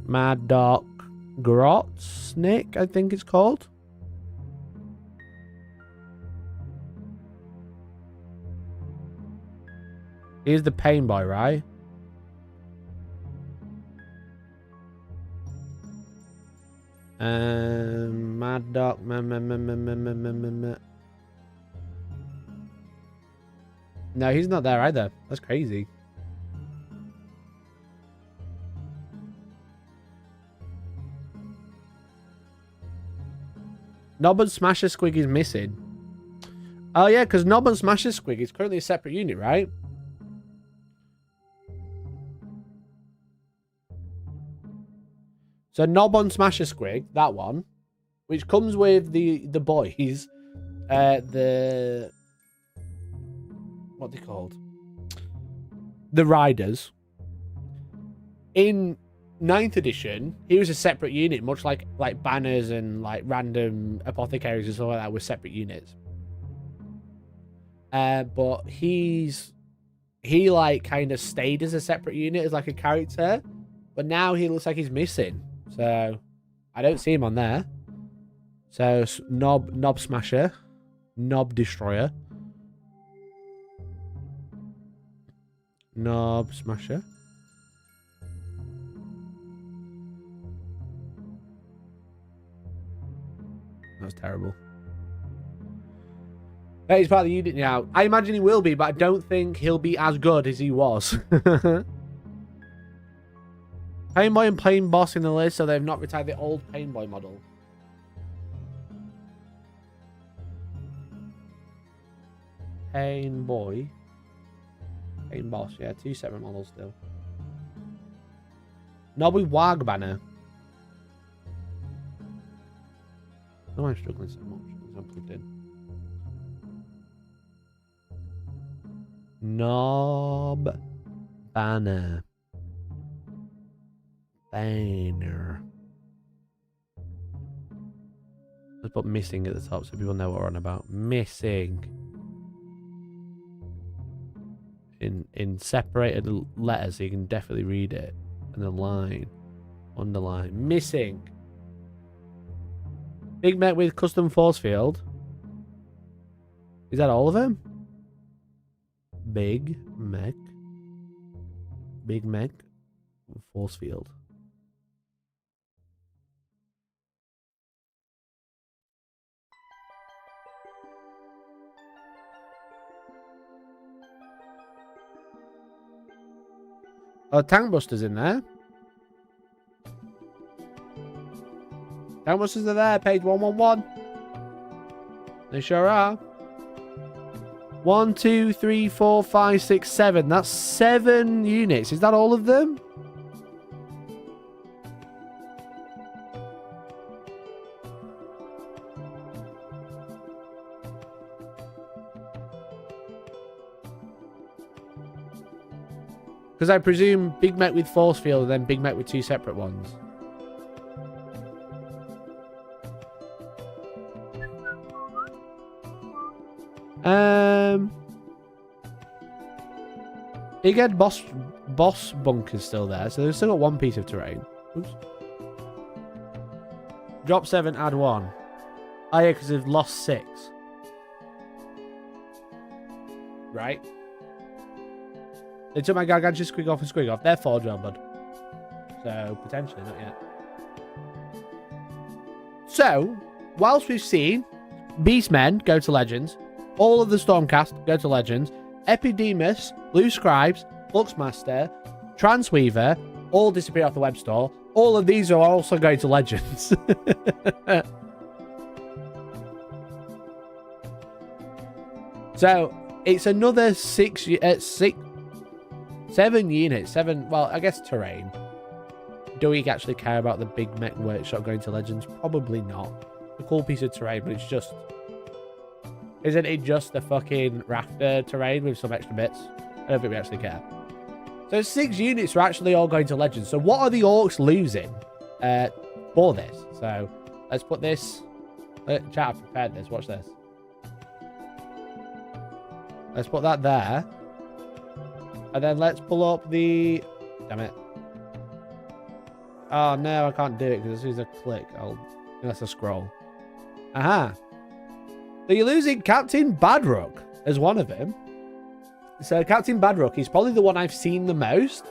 Mad Dog Grotsnick, I think it's called. He's the pain boy, right? Mad Dog. No, he's not there either. That's crazy. Knob and Smasher Squig is missing. Oh yeah, because Knob and Smasher Squig is currently a separate unit, right? So Knob on Smasher Squig, that one, which comes with the boys, the what are they called? The Riders. In 9th edition, he was a separate unit, much like banners and like random apothecaries and stuff like that were separate units. But he like kind of stayed as a separate unit as like a character, but now he looks like he's missing. So I don't see him on there. So Knob Smasher, Knob Destroyer, Knob Smasher. That's terrible. But he's part of the unit now. I imagine he will be, but I don't think he'll be as good as he was. Painboy and Plain Boss in the list, so they've not retired the old Painboy model. Painboy. Pain Boss, yeah, 2 separate models still. Nobby Wag Banner. No, I'm struggling so much because I'm plugged in. Knob Banner. Banner. Let's put missing at the top so people know what we're on about. Missing. In separated letters so you can definitely read it. And the line. Underline. Missing. Big Mech with custom force field. Is that all of them? Big Mech. Big Mech. Force field. Oh, Tank Busters in there. Tank Busters are there, page 111. They sure are. 1, 2, 3, 4, 5, 6, 7. That's 7 units. Is that all of them? Because I presume Big Mech with force field and then Big Mech with 2 separate ones. Again, boss bunker's still there, so they've still got 1 piece of terrain. Oops. Drop 7, add 1. Oh yeah, because they've lost 6. Right. They took my gargantuan squig off and squig off. They're 4 job, bud. So, potentially, not yet. So, whilst we've seen Beastmen go to Legends, all of the Stormcast go to Legends, Epidemus, Blue Scribes, Fluxmaster, Transweaver, all disappear off the web store. All of these are also going to Legends. So, it's another 7 units. 7, well, I guess terrain. Do we actually care about the Big Mech Workshop going to Legends? Probably not. A cool piece of terrain, but it's just... Isn't it just the fucking rafter terrain with some extra bits? I don't think we actually care. So 6 units are actually all going to Legends. So what are the Orcs losing for this? So let's put this... Chat, I've prepared this. Watch this. Let's put that there. And then let's pull up the... Damn it. Oh, no, I can't do it because as soon as I click, unless I scroll. Aha. So you're losing Captain Badrock as one of them. So Captain Badrock, he's probably the one I've seen the most.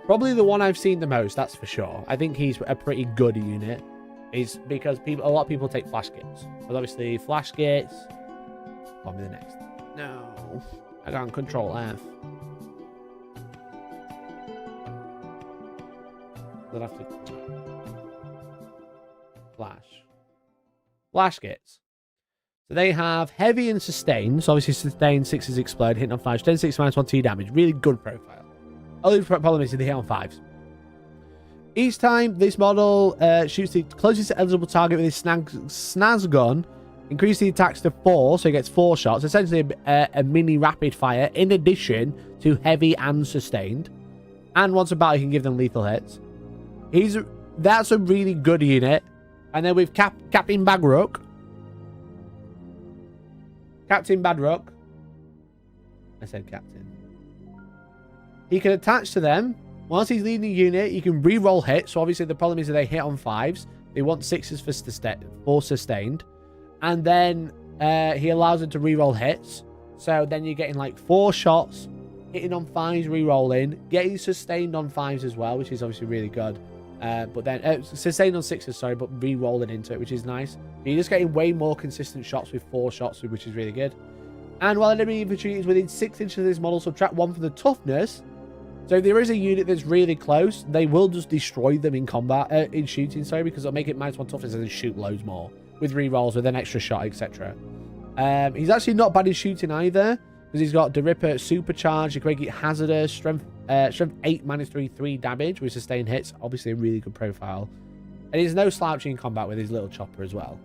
Probably the one I've seen the most, that's for sure. I think he's a pretty good unit. It's because a lot of people take flash gates. But obviously, flash gates... I'll be the next. No. I can't control F. I'll have to... Flash gates. So they have heavy and sustained. So obviously sustained 6s explode, hitting on 5s. 10, 6, minus 1 T damage. Really good profile. Only problem is they hit on 5s. Each time this model shoots the closest eligible target with his snaz gun, increase the attacks to 4, so he gets 4 shots. Essentially a mini rapid fire, in addition to heavy and sustained. And once a battle, he can give them lethal hits. That's a really good unit. And then with Captain Badrock. Captain Badrock. I said Captain. He can attach to them. Once he's leading the unit, you can re-roll hits. So obviously the problem is that they hit on 5s. They want 6s for sustained. And then he allows them to re-roll hits. So then you're getting like 4 shots, hitting on 5s, re-rolling, getting sustained on 5s as well, which is obviously really good. But then sustained on 6s, sorry, but re-rolling into it, which is nice. You're just getting way more consistent shots with 4 shots, which is really good. And while enemy infantry is within 6 inches of this model, subtract 1 for the toughness. So if there is a unit that's really close, they will just destroy them in combat, in shooting, sorry, because it'll make it -1 toughness and then shoot loads more with re-rolls, with an extra shot, etc. He's actually not bad in shooting either, because he's got the Ripper supercharged, Great Hazardous, strength 8, -3, 3 damage with sustained hits. Obviously a really good profile. And he's no slouch in combat with his little chopper as well.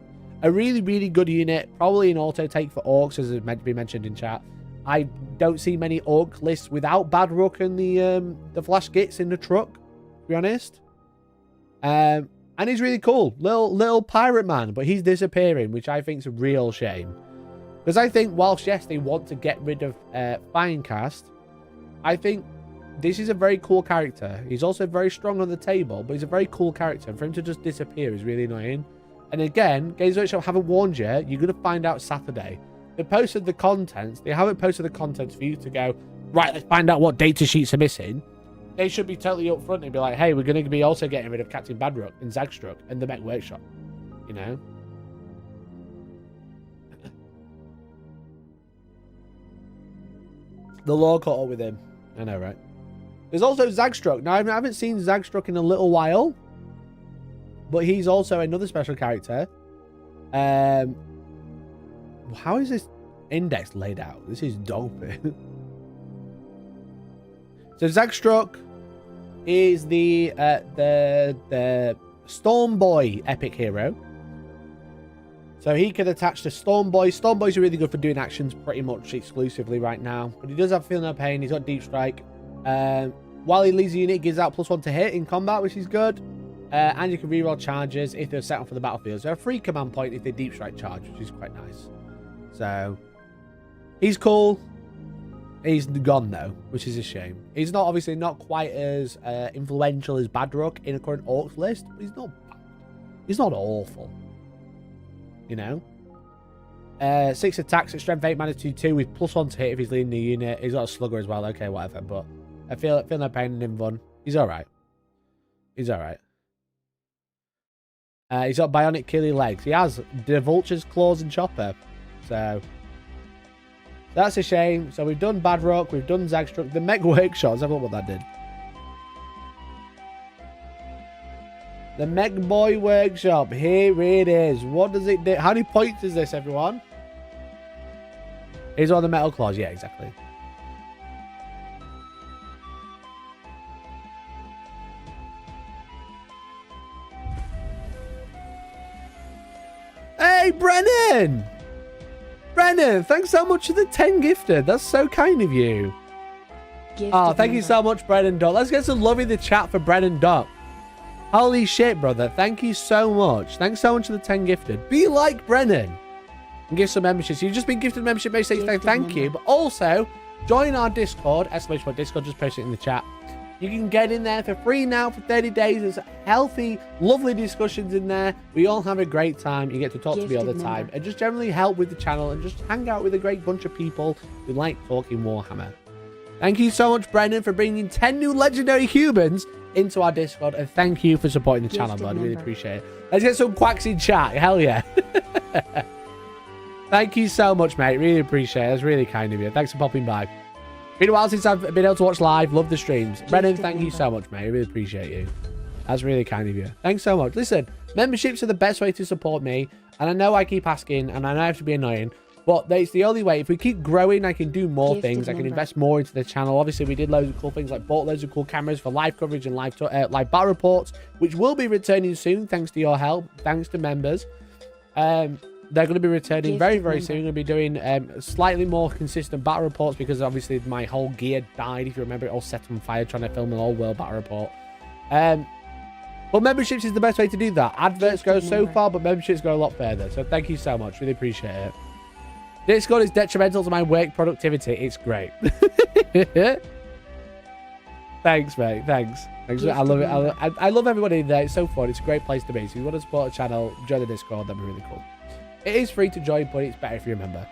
A really, really good unit. Probably an auto take for Orcs, as has been mentioned in chat. I don't see many Orc lists without Badrock and the flash gates in the truck, to be honest. And he's really cool. Little pirate man, but he's disappearing, which I think is a real shame. Because I think, whilst, yes, they want to get rid of Finecast, I think this is a very cool character. He's also very strong on the table, but he's a very cool character. And for him to just disappear is really annoying. And again, Games Workshop haven't warned you. You're going to find out Saturday. They posted the contents. They haven't posted the contents for you to go, right, let's find out what data sheets are missing. They should be totally upfront and be like, hey, we're going to be also getting rid of Captain Badrock and Zagstruck and the Mech Workshop. You know? The law caught up with him. I know, right? There's also Zagstruck. Now, I haven't seen Zagstruck in a little while, but he's also another special character. How is this? index laid out. This is dope. So Zagstruck is the Storm Boy epic hero. So he can attach to Storm Boy. Storm Boys are really good for doing actions pretty much exclusively right now. But he does have Feel No Pain. He's got Deep Strike. While he leads a unit, it gives out +1 to hit in combat, which is good. And you can reroll charges if they're set up for the battlefield. So a free command point if they Deep Strike charge, which is quite nice. So he's cool. He's gone though, which is a shame. He's not obviously not quite as influential as Badrock in a current Orcs list, but he's not bad. He's not awful. You know? 6 attacks at strength 8 -2/2 with +1 to hit if he's leading the unit. He's got a slugger as well. Okay, whatever. But I feel no pain in him fun. He's alright. He's alright. He's got bionic killy legs. He has the vulture's claws and chopper. So that's a shame. So we've done Badrock, we've done Zagstruck, the Mech Workshop. Let's have a look what that did. The Mech Boy Workshop. Here it is. What does it do? How many points is this, everyone? Here's all the metal claws. Yeah, exactly. Hey, Brennan! Brennan, thanks so much for the 10 gifted. That's so kind of you. Oh, thank you so much, Brennan Duck. Let's get some love in the chat for Brennan Duck. Holy shit, brother. Thank you so much. Thanks so much for the 10 gifted. Be like Brennan and give some memberships. You've just been gifted membership. Thank you. But also, join our Discord. !Discord. Just post it in the chat. You can get in there for free now for 30 days. There's healthy, lovely discussions in there. We all have a great time. You get to talk to me all the time. And just generally help with the channel and just hang out with a great bunch of people who like talking Warhammer. Thank you so much, Brendan, for bringing 10 new legendary humans into our Discord. And thank you for supporting the channel, bud. I really appreciate it. Let's get some quacks in chat. Hell yeah. Thank you so much, mate. Really appreciate it. That's really kind of you. Thanks for popping by. Been a while since I've been able to watch live. Love the streams. Brennan, thank you so much, mate. I really appreciate you. That's really kind of you. Thanks so much. Listen, memberships are the best way to support me. And I know I keep asking, and I know I have to be annoying, but it's the only way. If we keep growing, I can do more things. I can invest more into the channel. Obviously, we did loads of cool things, like bought loads of cool cameras for live coverage and live battle reports, which will be returning soon, thanks to your help, thanks to members. They're going to be returning very, very soon. We're going to be doing slightly more consistent battle reports because obviously my whole gear died. If you remember, it all set on fire trying to film an all-world battle report. But memberships is the best way to do that. Adverts go so far, but memberships go a lot further. So thank you so much. Really appreciate it. Discord is detrimental to my work productivity. It's great. Thanks, mate. Thanks. I love it. I love everybody in there. It's so fun. It's a great place to be. So if you want to support a channel, join the Discord. That'd be really cool. It is free to join, but it's better if you remember.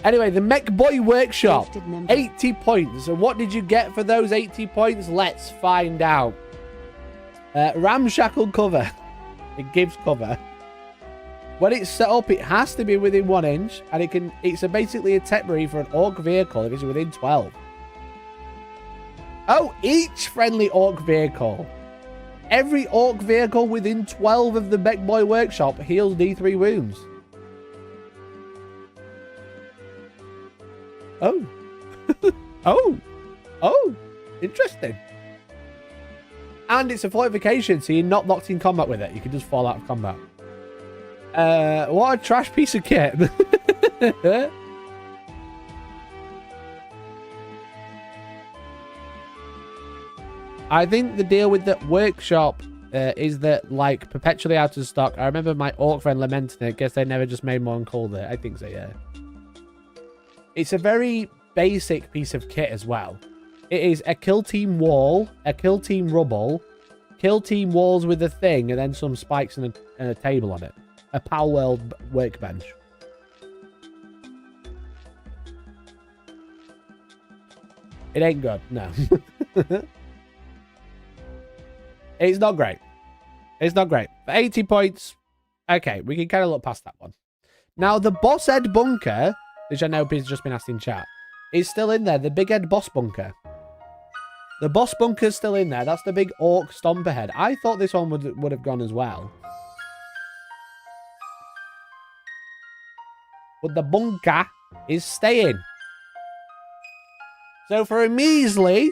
Anyway, the Mech Boy Workshop. 80 points. And what did you get for those 80 points? Let's find out. Ramshackle cover. It gives cover. When it's set up, it has to be within 1 inch. And it's basically a temporary for an Orc vehicle if it's within 12. Oh, each friendly Orc vehicle. Every Orc vehicle within 12 of the Mech Boy Workshop heals D3 wounds. Oh. Oh. Interesting. And it's a fortification, so you're not locked in combat with it. You can just fall out of combat. What a trash piece of kit. I think the deal with the workshop is that, like, perpetually out of stock. I remember my Orc friend lamenting it. Guess they never just made more and called it. I think so, yeah. It's a very basic piece of kit as well. It is a kill team wall, a kill team rubble, kill team walls with a thing, and then some spikes and a table on it. A Pal World workbench. It ain't good, no. It's not great. It's not great. For 80 points, okay, we can kind of look past that one. Now, the Boss Head Bunker, which I know has just been asked in chat, is still in there. The Big Head Boss Bunker. The Boss Bunker's still in there. That's the big Orc Stomper Head. I thought this one would have gone as well. but the bunker is staying. So for a measly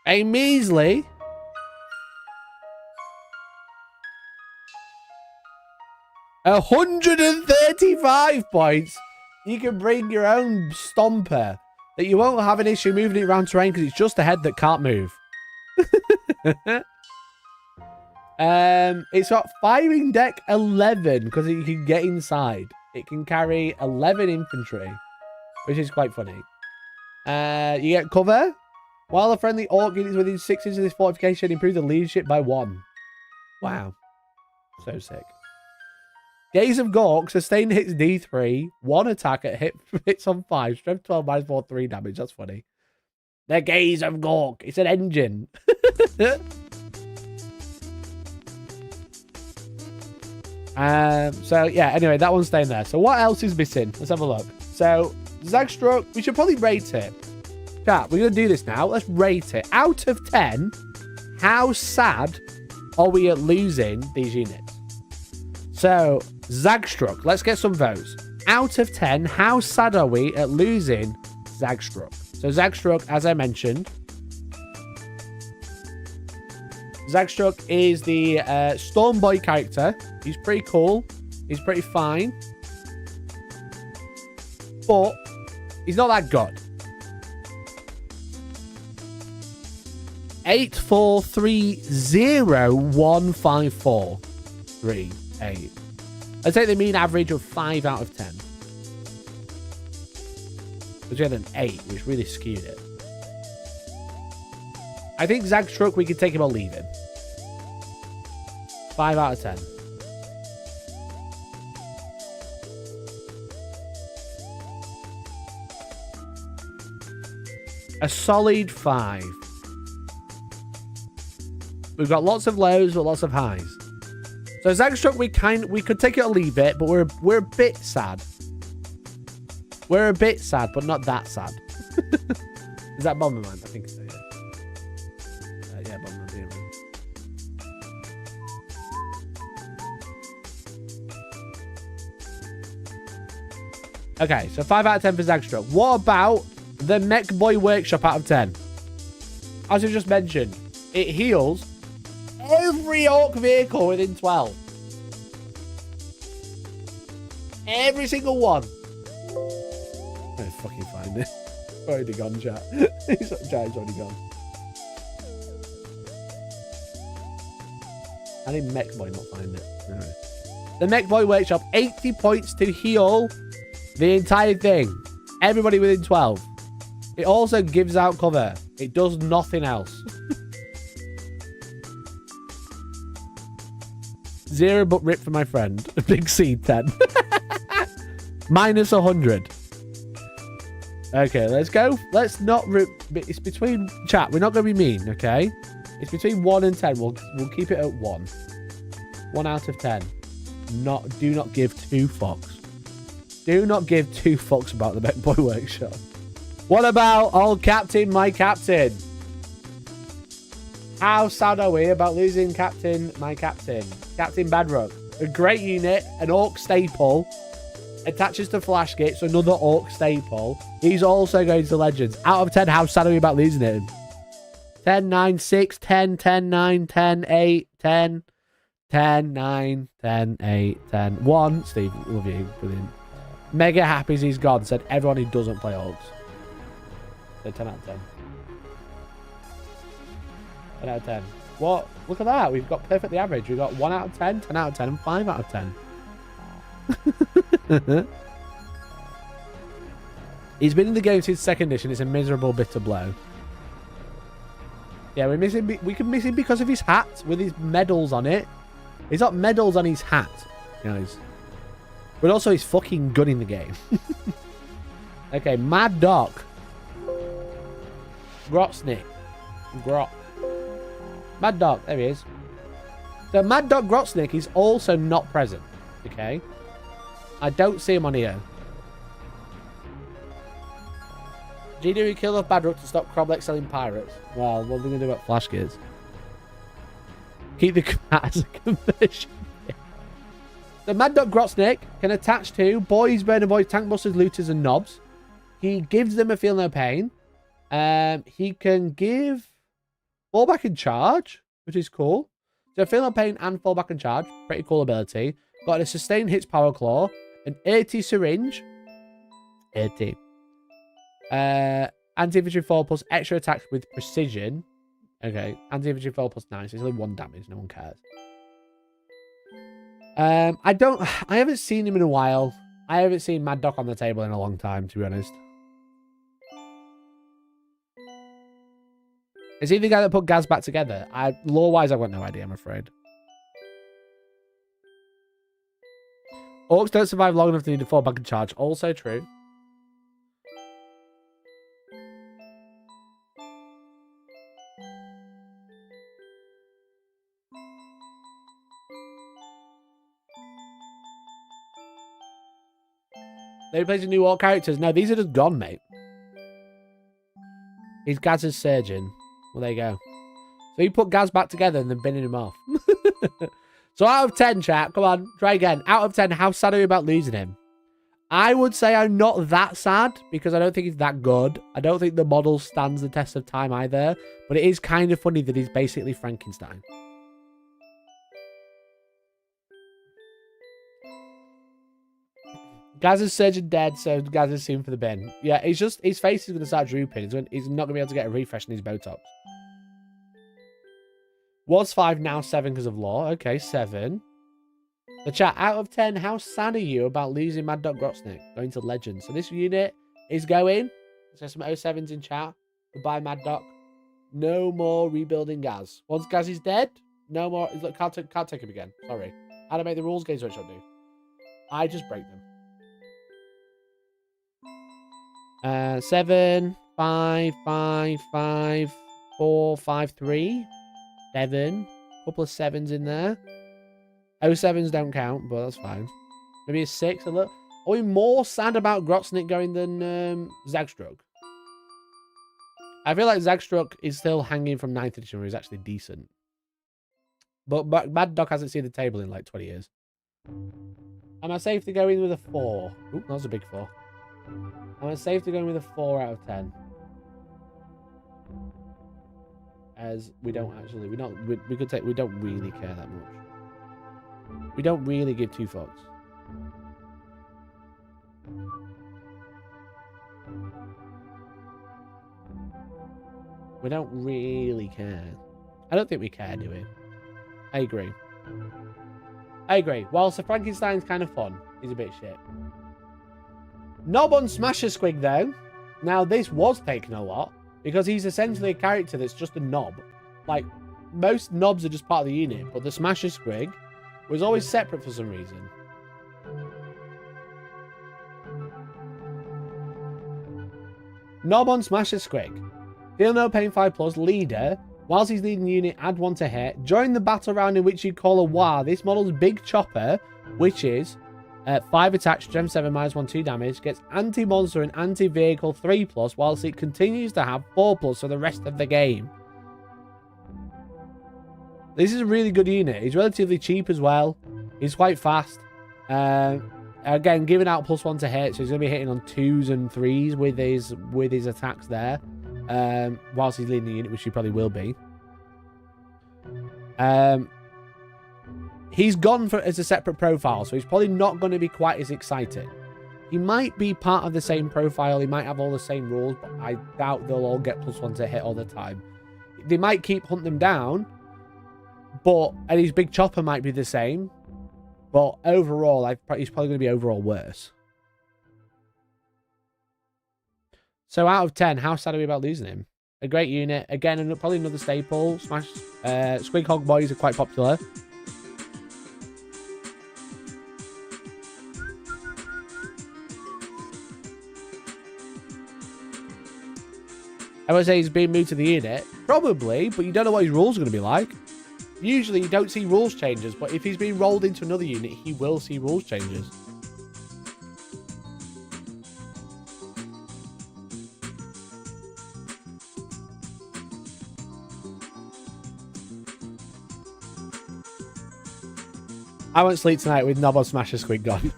135 points, you can bring your own stomper that you won't have an issue moving it around terrain because it's just a head that can't move. It's got firing deck 11 because you can get inside. It can carry 11 infantry, which is quite funny. You get cover. While a friendly orc unit is within 6 inches of this fortification, improve the leadership by 1. Wow. So sick. Gaze of Gork, sustained hits D3, 1 attack at hits on 5, strength 12, minus 4, 3 damage. That's funny. The Gaze of Gork. It's an engine. So, yeah, anyway, that one's staying there. So, what else is missing? Let's have a look. So, Zagstruck, we should probably rate it. Chat, we're going to do this now. Let's rate it. Out of 10, how sad are we at losing these units? So, Zagstruck, let's get some votes. Out of 10, how sad are we at losing Zagstruck? So, Zagstruck, as I mentioned, Zagstruck is the Stormboy character. He's pretty cool. He's pretty fine. But he's not that good. 843015438. I'd say the mean average of 5 out of 10. Because we had an 8, which really skewed it. I think Zagstruck, we could take him or leave him. 5 out of 10. A solid 5. We've got lots of lows, but lots of highs. So Zagstruck, we could take it or leave it, but we're a bit sad. We're a bit sad, but not that sad. Is that Bomberman? I think so, yeah. Yeah, Bomberman. Yeah. Okay, so 5 out of 10 for Zagstruck. What about the Mech Boy Workshop out of 10? As I just mentioned, it heals every orc vehicle within 12. Every single one. I fucking find it. Already gone, chat. Chat's already gone. I need Mech Boy, not find it. Anyway. The Mech Boy Workshop, 80 points to heal the entire thing. Everybody within 12. It also gives out cover. It does nothing else. 0 but rip for my friend. Big C 10. Minus 100. Okay, let's go. Let's not rip. It's between chat. We're not going to be mean, okay? It's between 1 and 10. We'll keep it at 1. 1 out of 10. Do not give 2 fucks. Do not give 2 fucks about the Mech Boy Workshop. What about old Captain, my Captain? How sad are we about losing Captain, my Captain? Captain Badrock. A great unit, an Orc staple. Attaches to Flash Gates, another Orc staple. He's also going to Legends. Out of 10, how sad are we about losing him? 10, 9, 6, 10, 10, 9, 10, 8, 10, 10, 9, 10, 8, 10, 1. Steve, love you. Brilliant. Mega happy he's gone. Said everyone who doesn't play Orcs. So 10 out of 10. 10 out of 10. What? Look at that. We've got perfectly average. We've got 1 out of 10, 10 out of 10, and 5 out of 10. He's been in the game since 2nd edition. It's a miserable bitter blow. Yeah, we can miss him because of his hat with his medals on it. He's got medals on his hat, guys. But also he's fucking good in the game. Okay, Mad Doc. Grotsnick. Mad Dog, there he is. So Mad Dog Grotsnick is also not present. Okay. I don't see him on here. GD will kill off Badrock to stop Croblex selling pirates. Well, what are they going to do about Flash Gears? Keep the cat as a conversion. The Mad Dog Grotsnick can attach to boys, burner boys, tank busters, looters, and knobs. He gives them a feel no pain. He can give fallback and charge, which is cool. So feel no pain and fallback and charge. Pretty cool ability. Got a sustained hits power claw. An 80 syringe. 80. Anti-infantry 4 plus extra attacks with precision. Okay. Anti-infantry 4 plus 9. So it's only 1 damage. No one cares. I haven't seen him in a while. I haven't seen Mad Doc on the table in a long time, to be honest. Is he the guy that put Gaz back together? Lore-wise, I've got no idea, I'm afraid. Orcs don't survive long enough to need to fall back and charge. Also true. They replacing new Orc characters. No, these are just gone, mate. He's Gaz's surgeon. Well, there you go. So you put Gaz back together and then binning him off. So out of 10, chat, come on, try again. Out of 10, how sad are you about losing him? I would say I'm not that sad because I don't think he's that good. I don't think the model stands the test of time either. But it is kind of funny that he's basically Frankenstein. Gaz's surgeon dead, so Gaz is soon for the bin. Yeah, it's just his face is going to start drooping. He's not going to be able to get a refresh in his Botox. Was 5, now 7 because of lore. Okay, 7. The chat, out of 10, how sad are you about losing Mad Dog Grotsnick going to Legends? So this unit is going. So some 07s in chat. Goodbye, Mad Dog. No more rebuilding Gaz. Once Gaz is dead, no more. Look, can't take him again. Sorry. How to make the rules games workshop do? I just break them. 7, 5, 5, 5, 4, 5, 3, 7. Couple of 7s in there. 07s don't count, but that's fine. Maybe a 6. Are we more sad about Grotsnick going than Zagstrug? I feel like Zagstrug is still hanging from 9th edition where he's actually decent. But Mad Doc hasn't seen the table in like 20 years. Am I safe to go in with a 4? Oop, that was a big 4. Am I safe to go in with a 4 out of 10? As we don't actually, we don't really care that much. We don't really give 2 fucks. We don't really care. I don't think we care, do we? I agree. I agree. Whilst the Frankenstein's kind of fun, he's a bit shit. Knob on Smasher Squig, though. Now, this was taken a lot, because he's essentially a character that's just a knob. Like, most knobs are just part of the unit, but the Smasher Squig was always separate for some reason. Knob on Smasher Squig. Feel no pain 5+, leader. Whilst he's leading the unit, add 1 to hit. During the battle round in which you call a war, this model's big chopper, which is 5 attacks, strength 7, -1, 2 damage, gets anti-monster and anti-vehicle 3+, whilst it continues to have 4+ for the rest of the game. This is a really good unit. He's relatively cheap as well. He's quite fast. Again, giving out +1 to hit, so he's going to be hitting on 2s and 3s with his attacks there. Whilst he's leading the unit, which he probably will be. He's gone as a separate profile, so he's probably not going to be quite as exciting. He might be part of the same profile, he might have all the same rules, but I doubt they'll all get +1 to hit all the time. They might keep hunting him down, and his big chopper might be the same, but overall, he's probably going to be overall worse. So out of 10, how sad are we about losing him? A great unit. Again, probably another staple. Squig Hog Boys are quite popular. I would say he's being moved to the unit. Probably, but you don't know what his rules are going to be like. Usually you don't see rules changes, but if he's being rolled into another unit, he will see rules changes. I won't sleep tonight with Knob on Smasher Squid gone.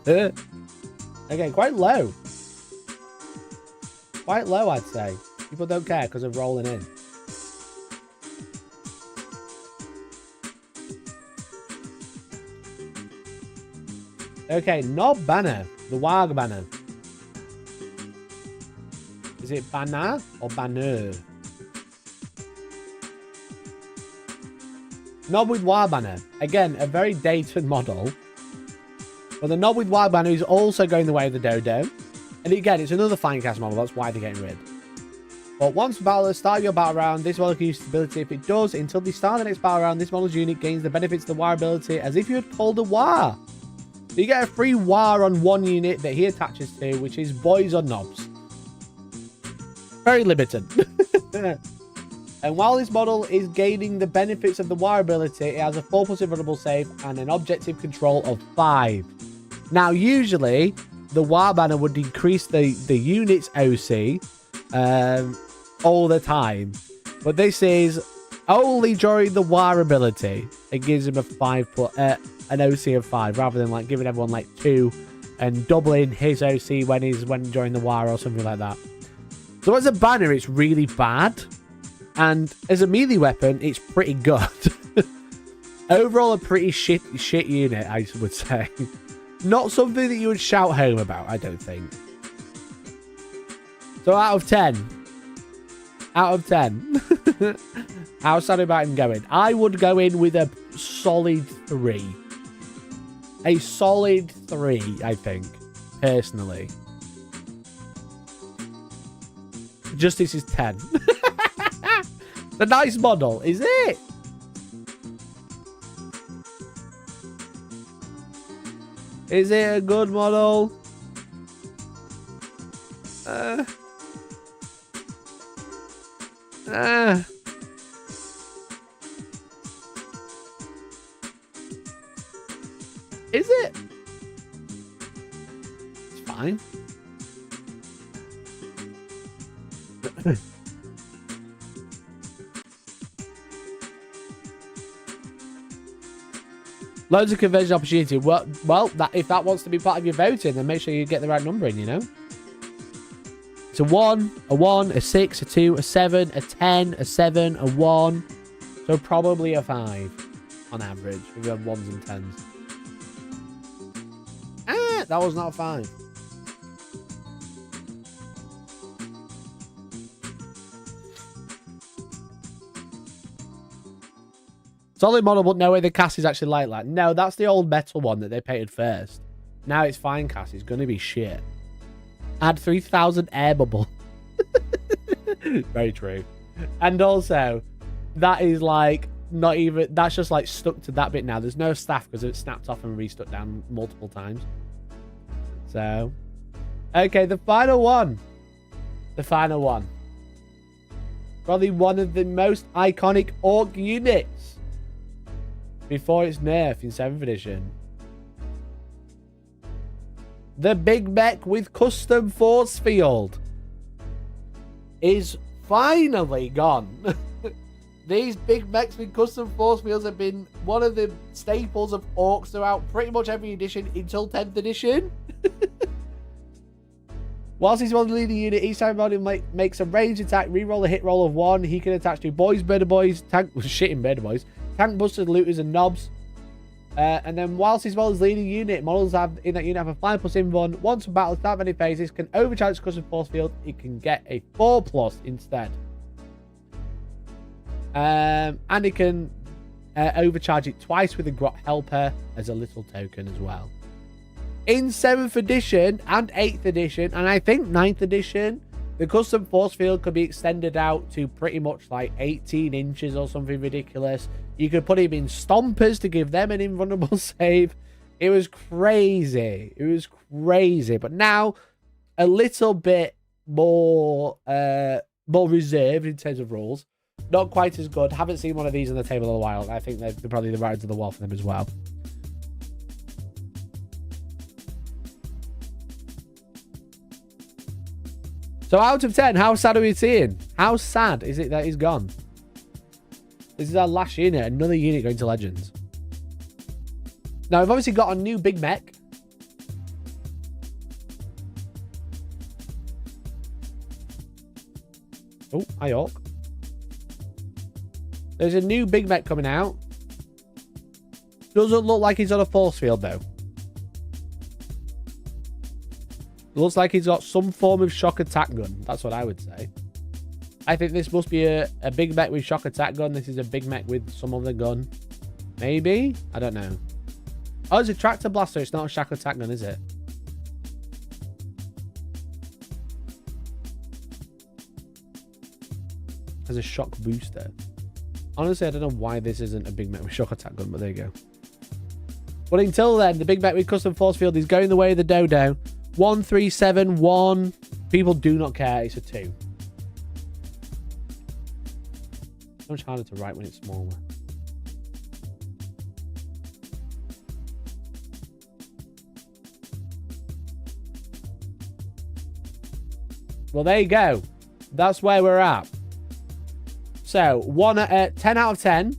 Okay, quite low. Quite low, I'd say. People don't care because of rolling in. Okay, Knob banner. The Warg banner. Is it banner or banner? Knob with War banner. Again, a very dated model. But the Knob with War banner is also going the way of the Dodo. And again, it's another fine cast model. That's why they're getting rid. But once battle, start your battle round. This model can use this ability. If it does, until the start of the next battle round, this model's unit gains the benefits of the War ability as if you had called a War. So you get a free War on one unit that he attaches to, which is boys or knobs. Very limited. And while this model is gaining the benefits of the War ability, it has a 4+ invulnerable save and an objective control of 5. Now, usually, the War banner would increase the unit's OC all the time. But this is only during the War ability. It gives him a an OC of 5, rather than like giving everyone like 2 and doubling his OC when during the War or something like that. So as a banner, it's really bad. And as a melee weapon, it's pretty good. Overall, a pretty shit unit, I would say. Not something that you would shout home about, I don't think. So out of 10. Out of 10. How sad about him going? I would go in with a solid 3. A solid 3, I think. Personally. Justice is 10. The nice model, is it? Is it a good model? Is it? It's fine. Loads of conversion opportunity. Well, if that wants to be part of your voting, then make sure you get the right number in, you know? It's a 1, a 6, a 2, a 7, a 10, a 7, a 1. So probably a 5 on average if you have 1s and 10s. That was not a 5. Solid model, but no way the cast is actually like that. No, that's the old metal one that they painted first. Now it's fine cast. It's going to be shit. Add 3,000 air bubble. Very true. And also, that is like not even... That's just like stuck to that bit now. There's no staff because it's snapped off and restuck down multiple times. So... Okay, the final one. The final one. Probably one of the most iconic Orc units. Before its nerf in 7th edition. The Big Mech with custom force field is finally gone. These Big Mechs with custom force fields have been one of the staples of Orcs throughout pretty much every edition until 10th edition. Whilst he's one leading unit, each time body makes a ranged attack, reroll a hit roll of 1. He can attach to boys, murder boys, murder boys, tank busters, looters, and knobs. And then whilst his model is leading unit, models in that unit have a 5+ invuln. Once a battle start of any phases, can overcharge its custom force field. It can get a 4+ instead. And it can overcharge it twice with a Grot Helper as a little token as well. In 7th edition and 8th edition, and I think 9th edition, the custom force field could be extended out to pretty much like 18 inches or something ridiculous. You could put him in stompers to give them an invulnerable save. It was crazy. It was crazy. But now, a little bit more reserved in terms of rules. Not quite as good. Haven't seen one of these on the table in a while. I think they're probably the right to the wall for them as well. So out of 10, how sad are we seeing? How sad is it that he's gone? This is our last unit. Another unit going to Legends. Now, we've obviously got a new big mech. Oh, hi, Orc. There's a new big mech coming out. Doesn't look like he's on a force field, though. Looks like he's got some form of shock attack gun. That's what I would say. I think this must be a big mech with shock attack gun. This is a big mech with some other gun. Maybe? I don't know. Oh, it's a tractor blaster. It's not a shock attack gun, is it? As a shock booster. Honestly, I don't know why this isn't a big mech with shock attack gun, but there you go. But until then, the big mech with custom force field is going the way of the dodo. 1371. People do not care. It's a 2. So much harder to write when it's smaller. Well, there you go. That's where we're at. So, 10 out of 10.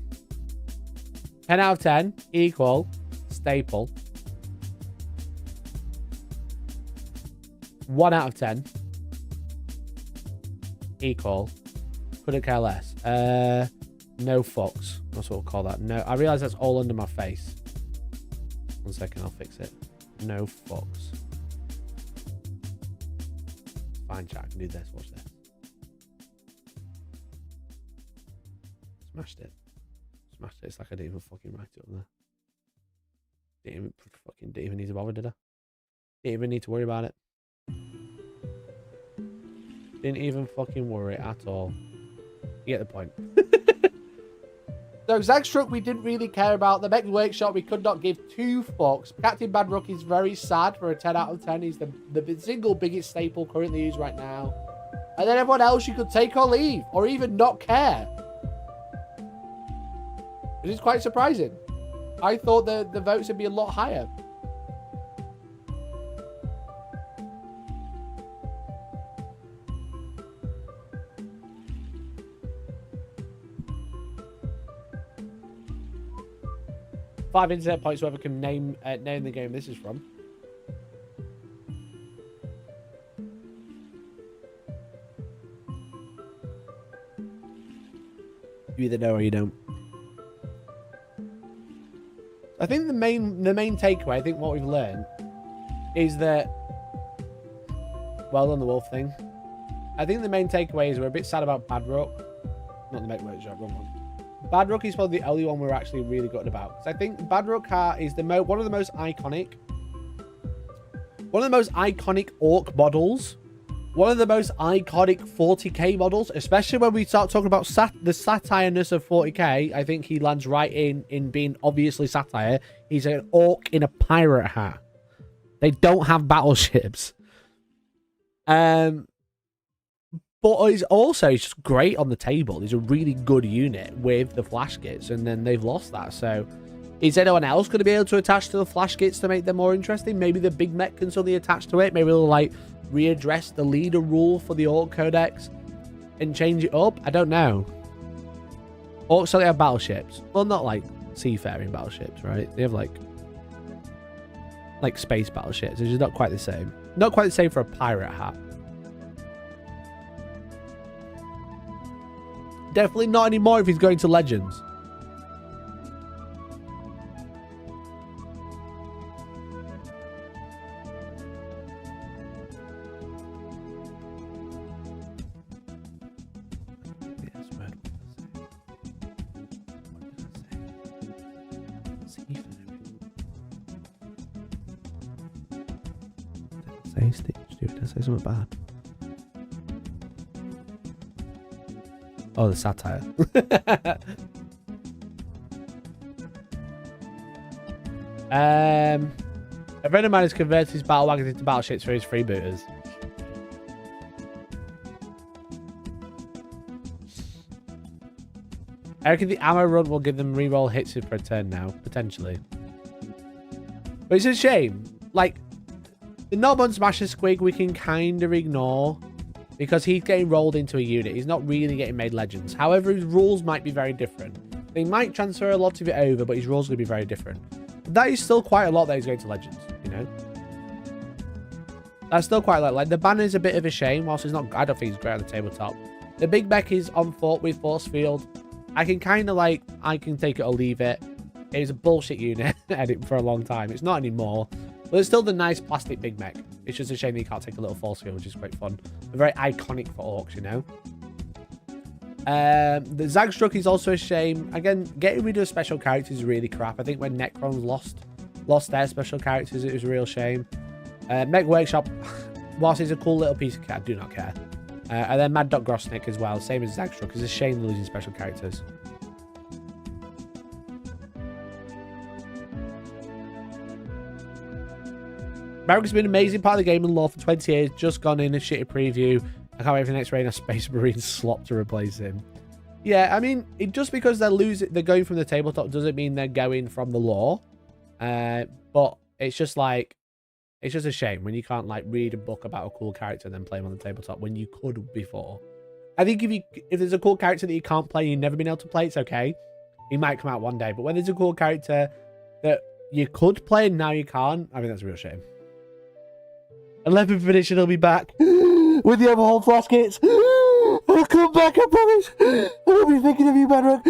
10 out of 10 equal staple. 1 out of 10 equal couldn't care less. No fucks. That's what we'll call that. No, I realize that's all under my face. 1 second, I'll fix it. No fucks. Fine, chat. I can do this. Watch this. Smashed it. Smashed it. It's like I didn't even fucking write it up there. Didn't even need to bother, did I? Didn't even need to worry about it. Didn't even fucking worry at all. You get the point. So, Zagstruck, we didn't really care about. The Mech Workshop, we could not give 2 fucks. Captain Badrook is very sad for a 10 out of 10. He's the single biggest staple currently used right now. And then everyone else you could take or leave, or even not care. It is quite surprising. I thought the votes would be a lot higher. Five internet points, whoever can name the game this is from. You either know or you don't. I think the main takeaway, I think what we've learned is that, well done the wolf thing. I think the main takeaway is we're a bit sad about Badrook. Not the Mech Workshop, wrong one. Badrook is probably the only one we're actually really good about. Because I think Badrook is one of the most iconic Orc models. One of the most iconic 40k models, especially when we start talking about the satireness of 40k. I think he lands right in being obviously satire. He's an Orc in a pirate hat. They don't have battleships. But he's just great on the table. He's a really good unit with the flash kits, and then they've lost that. So, is anyone else going to be able to attach to the flash kits to make them more interesting? Maybe the big mech can suddenly attach to it. Maybe they'll like readdress the leader rule for the Orc Codex and change it up. I don't know. Orcs only have battleships. Well, not like seafaring battleships, right? They have like space battleships, which is not quite the same. Not quite the same for a pirate hat. Definitely not anymore if he's going to Legends. Did I say something bad? Oh, the satire. A friend of mine has converted his battle wagons into battleships for his freebooters. I reckon the ammo run will give them reroll hits per turn now, potentially. But it's a shame. Like, the Nob Smasher Squig we can kind of ignore because he's getting rolled into a unit. He's not really getting made Legends. However, his rules might be very different. They might transfer a lot of it over, but his rules are going to be very different. that is still quite a lot that is going to Legends, you know? That's still quite a lot. Like, the banner is a bit of a shame, whilst it's not... I don't think it's great on the tabletop. The big mech is on foot with force field. I can kind of, like... I can take it or leave it. It was a bullshit unit edit for a long time. It's not anymore. But it's still the nice plastic big mech. It's just a shame that you can't take a little force field, which is quite fun. Very iconic for orcs, you know? The Zagstruck is also a shame. Again, getting rid of special characters is really crap. I think when Necrons lost their special characters, it was a real shame. Mech Workshop, whilst it's a cool little piece of kit, I do not care. And then Mad Dog Grosnick as well, same as Zagstruck. It's a shame they're losing special characters. Merrick's been an amazing part of the game and lore for 20 years. Just gone in a shitty preview. I can't wait for the next reign of Space Marine slop to replace him. Yeah, I mean, just because they're going from the tabletop doesn't mean they're going from the lore. But it's just like, it's just a shame when you can't like read a book about a cool character and then play him on the tabletop when you could before. I think if there's a cool character that you can't play, you've never been able to play, it's okay. He might come out one day. But when there's a cool character that you could play and now you can't, I mean, that's a real shame. 11th edition, he'll be back with the overhauled flash kits. I'll come back, I promise. I'll be thinking of you, Bedrock.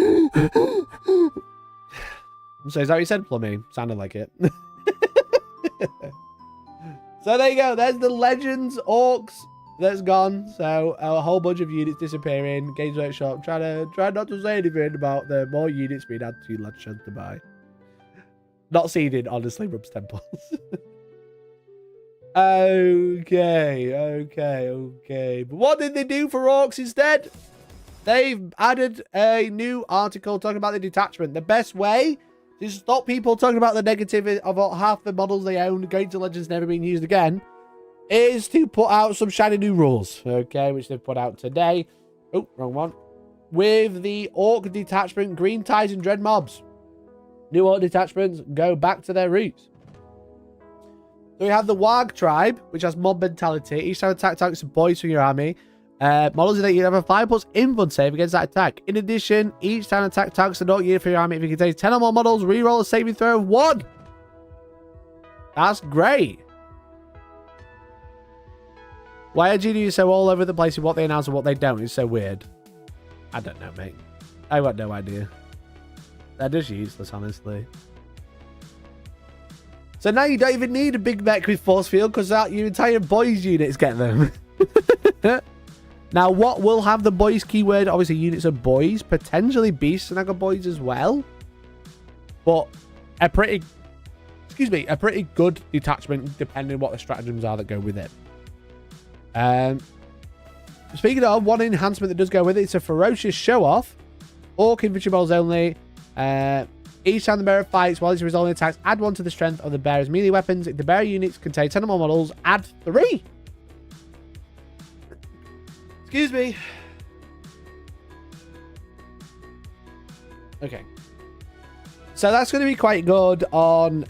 So is that what you said, Plummy? Sounded like it. So there you go. There's the Legends Orcs that's gone. So a whole bunch of units disappearing. Games Workshop try not to say anything about the more units being added to Legends to buy. Not seen it, honestly, rubs temples. Okay. But what did they do for orcs instead? They've added a new article talking about the detachment. The best way to stop people talking about the negative of half the models they own going to Legends never being used again is to put out some shiny new rules. Okay, which they've put out today. Oh, wrong one. With the orc detachment, green ties and dread mobs. New orc detachments go back to their roots. So we have the Warg tribe, which has mob mentality. Each time attack targets boys from your army. Models that you have a 5+ invuln save against that attack. In addition, each time attack targets an orc unit for your army. If it contains 10 or more models, reroll a saving throw of 1. That's great. Why are GDs so all over the place with what they announce and what they don't? It's so weird. I don't know, mate. I've got no idea. They're just useless, honestly. So now you don't even need a big mech with force field because your entire boys units get them. Now, what will have the boys keyword? Obviously, units of boys. Potentially beast snagger boys as well. But a pretty good detachment depending on what the stratagems are that go with it. Speaking of, one enhancement that does go with it, it's a ferocious show-off. Orc infantry models only. Each time the bearer fights while he's resolving attacks, add 1 to the strength of the bearer's melee weapons. If the bearer units contain 10 or more models, add 3. Excuse me. Okay. So that's going to be quite good on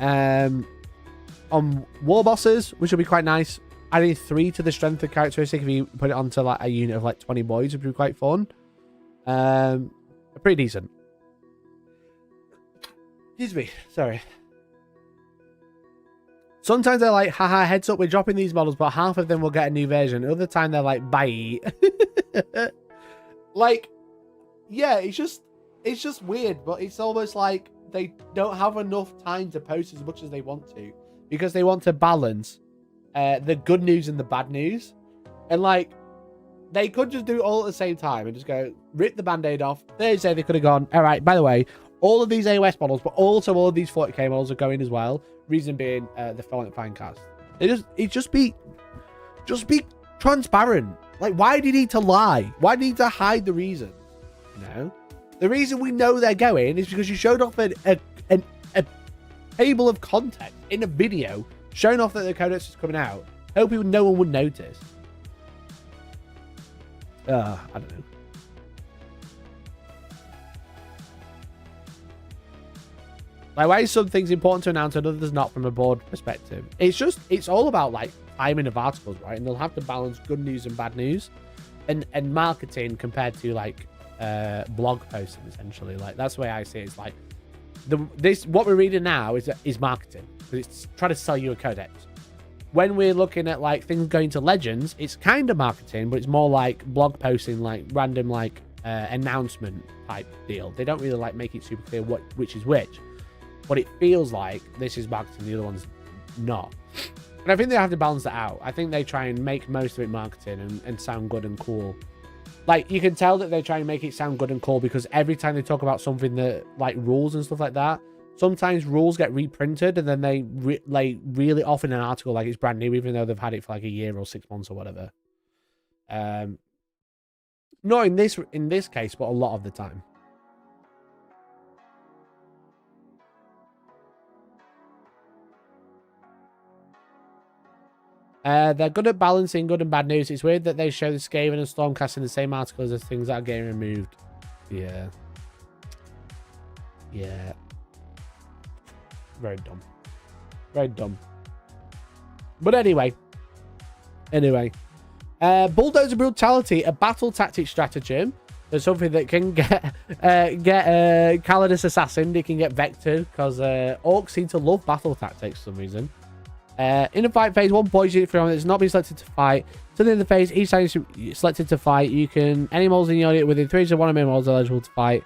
war bosses, which will be quite nice. Adding 3 to the strength of characteristic if you put it onto like a unit of like 20 boys would be quite fun. Pretty decent. Excuse me, sorry. Sometimes they're like, haha, heads up, we're dropping these models, but half of them will get a new version. Other time they're like, bye. Like, yeah, it's just weird, but it's almost like they don't have enough time to post as much as they want to because they want to balance the good news and the bad news. And like, they could just do it all at the same time and just go, rip the band-aid off. Thursday, they could have gone, all right, by the way, all of these AOS models, but also all of these 40k models are going as well. Reason being, the Finecast. Just be transparent. Like, why do you need to lie? Why do you need to hide the reason? You know, the reason we know they're going is because you showed off a table of context in a video, showing off that the Codex is coming out. Hoping no one would notice. I don't know. Like, why is some things important to announce and others not from a board perspective? It's all about, like, timing of articles, right? And they'll have to balance good news and bad news and marketing compared to, like, blog posting, essentially. Like, that's the way I see it. It's like, what we're reading now is marketing. It's trying to sell you a codex. When we're looking at like things going to Legends, it's kind of marketing, but it's more like blog posting, like random like announcement type deal. They don't really like make it super clear which is which, but it feels like this is marketing, the other one's not. And I think they have to balance that out. I think they try and make most of it marketing and sound good and cool. Like, you can tell that they try and make it sound good and cool because every time they talk about something that, like, rules and stuff like that, sometimes rules get reprinted and then they, really often an article, like, it's brand new, even though they've had it for, like, a year or 6 months or whatever. Not in this case, but a lot of the time. They're good at balancing good and bad news. It's weird that they show the Skaven and Stormcast in the same article as the things that are getting removed. Yeah. Yeah. Very dumb. Very dumb. But anyway. Bulldozer Brutality, a battle tactic stratagem. There's something that can get Calidus Assassin. It can get vectored because orcs seem to love battle tactics for some reason. In a fight phase, one boys unit from that's not been selected to fight. So in the phase, each time you're selected to fight, you can any models in your unit within 3 inches of one of my models are eligible to fight.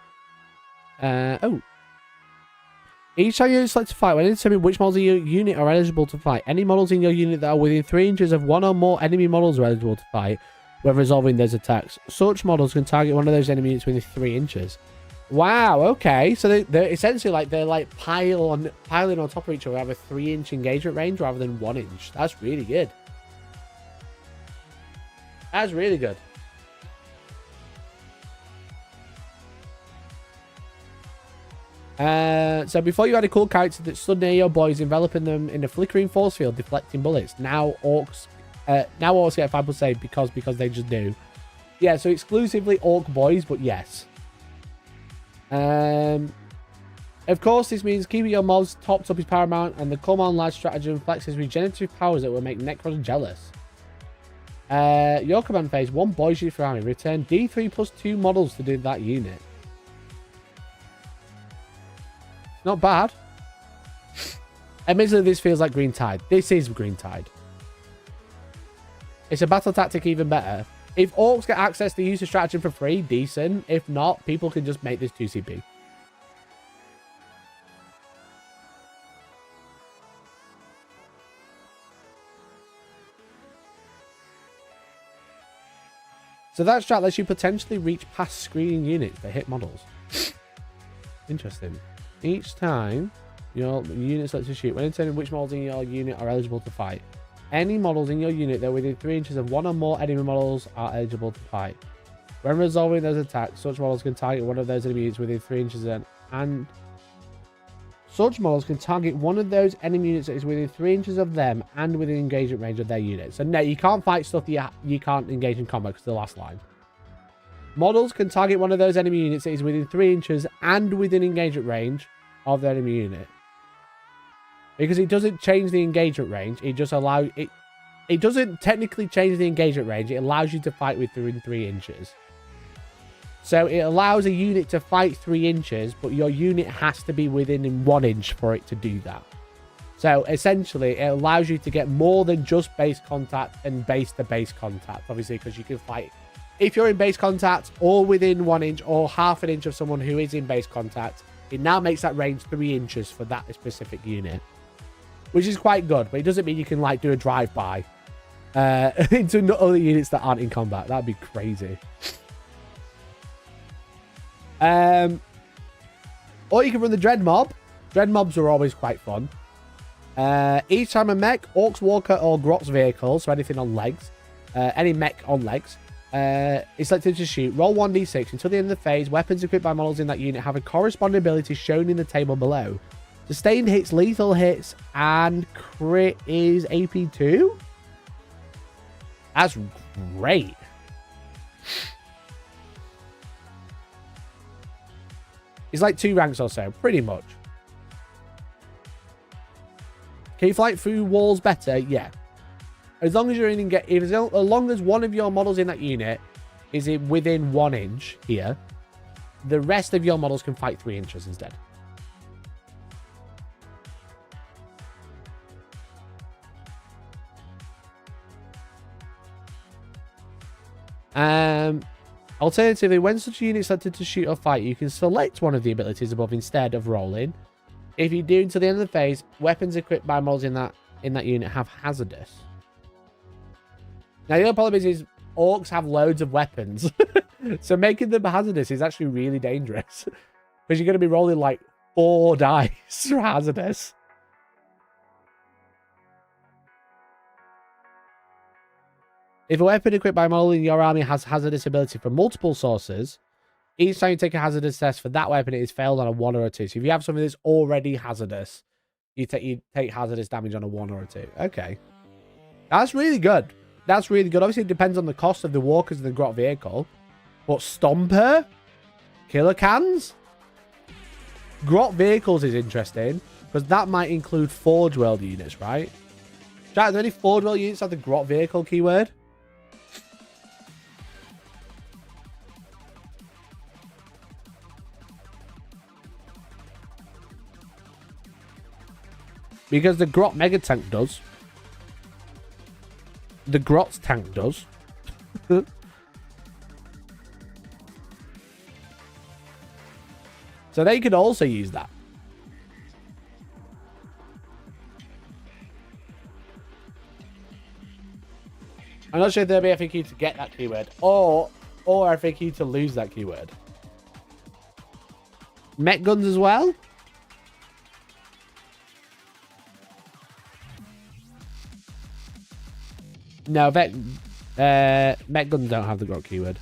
Each time you're selected to fight, when determining which models in your unit are eligible to fight, any models in your unit that are within 3 inches of one or more enemy models are eligible to fight when resolving those attacks. Such models can target one of those enemy units within 3 inches. Wow, okay. So they're essentially like piling on top of each other, have a 3-inch engagement range rather than 1 inch. That's really good. That's really good. So before you had a cool character that stood near your boys, enveloping them in a flickering force field, deflecting bullets. Now orcs get 5+ save because they just do. Yeah, so exclusively orc boys, but yes. Of course, this means keeping your mobs topped up is paramount, and the Come On Lad stratagem flexes regenerative powers that will make Necrons jealous. Your command phase, one boys unit for army. Return D3+2 models to do that unit. Not bad. Admittedly, this feels like Green Tide. This is Green Tide. It's a battle tactic even better. If orcs get access to use the stratagem for free, decent. If not, people can just make this 2CP. So that strat lets you potentially reach past screening units for hit models. Interesting. Each time your unit selects to shoot, when determining which models in your unit are eligible to fight, any models in your unit that are within 3 inches of one or more enemy models are eligible to fight. When resolving those attacks, such models can target one of those enemy units within 3 inches and such models can target one of those enemy units that is within 3 inches of them and within engagement range of their unit. So no, you can't fight stuff that you can't engage in combat because the last line. Models can target one of those enemy units that is within 3 inches and within engagement range of the enemy unit. Because it doesn't change the engagement range, it just allows it. It doesn't technically change the engagement range. It allows you to fight within 3 inches. So it allows a unit to fight 3 inches, but your unit has to be within 1 inch for it to do that. So essentially, it allows you to get more than just base contact and base-to-base contact. Obviously, because you can fight if you're in base contact or within 1 inch or half an inch of someone who is in base contact. It now makes that range 3 inches for that specific unit, which is quite good, but it doesn't mean you can like do a drive-by into other units that aren't in combat. That'd be crazy. Or you can run the Dread Mob. Dread Mobs are always quite fun. Each time a mech, Orcs, Walker, or Grot's vehicle, so anything on legs, any mech on legs, is selected to shoot, roll 1d6 until the end of the phase. Weapons equipped by models in that unit have a corresponding ability shown in the table below. Sustained hits, lethal hits, and crit is AP2. That's great. It's like 2 ranks or so, pretty much. Can you fight through walls better? Yeah. As long as you're in, as long as one of your models in that unit is within 1 inch here, the rest of your models can fight 3 inches instead. Alternatively, when such a unit is selected to shoot or fight, you can select one of the abilities above instead of rolling. If you do until the end of the phase, weapons equipped by models in that unit have hazardous. Now, the other problem is orcs have loads of weapons. So making them hazardous is actually really dangerous. Because you're going to be rolling like 4 dice for hazardous. If a weapon equipped by a model in your army has hazardous ability from multiple sources, each time you take a hazardous test for that weapon, it is failed on a 1 or a 2. So if you have something that's already hazardous, you take hazardous damage on a 1 or a 2. Okay. That's really good. That's really good. Obviously, it depends on the cost of the walkers and the grot vehicle. But Stomper? Killer cans? Grot vehicles is interesting. Because that might include Forge World units, right? Jack, are there any Forge World units have the grot vehicle keyword? Because the Grot Mega Tank does. The Grot's tank does. So they could also use that. I'm not sure if there'll be a FAQ to get that keyword. Or a FAQ to lose that keyword. Mech guns as well? No, mech guns don't have the grot keyword.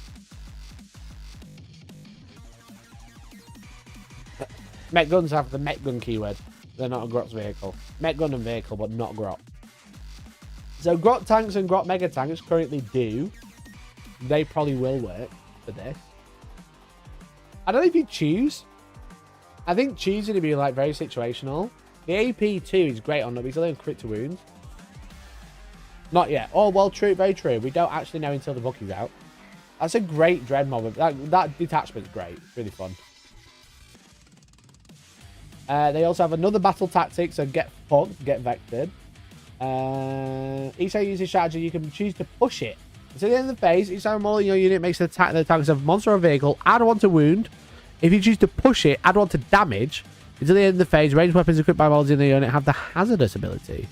Mech guns have the mech gun keyword. They're not a grot's vehicle. Mech gun and vehicle, but not grot. So grot tanks and grot mega tanks currently do. They probably will work for this. I don't know if you choose. I think choosing to be like very situational. The AP2 is great on them. He's only crit to wounds. Not yet. Oh, well, true. Very true. We don't actually know until the book is out. That's a great dread mob. That detachment's great. It's really fun. They also have another battle tactic, so get fucked, get vectored. Each time you use a strategy, you can choose to push it. So at the end of the phase, each time a model in your unit makes an attack that targets a monster or vehicle, add 1 to wound. If you choose to push it, add 1 to damage. Until the end of the phase, ranged weapons equipped by models in the unit have the hazardous ability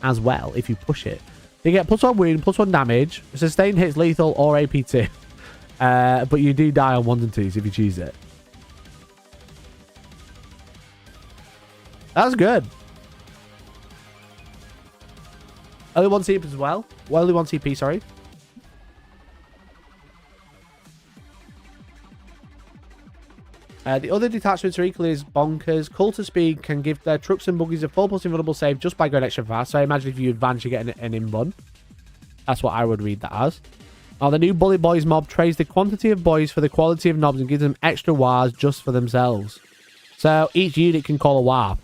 as well if you push it. You get +1 wound, +1 damage, sustained hits lethal or AP2. But you do die on 1s and 2s if you choose it. That's good. Only 1 CP as well. Well, only 1 CP, sorry. The other detachments are equally as bonkers. Culter Speed can give their trucks and buggies a 4+ invulnerable save just by going extra fast. So I imagine if you advance, you get an in-bun. That's what I would read that as. Now, the new Bully Boys mob trades the quantity of boys for the quality of knobs and gives them extra wars just for themselves. So each unit can call a war.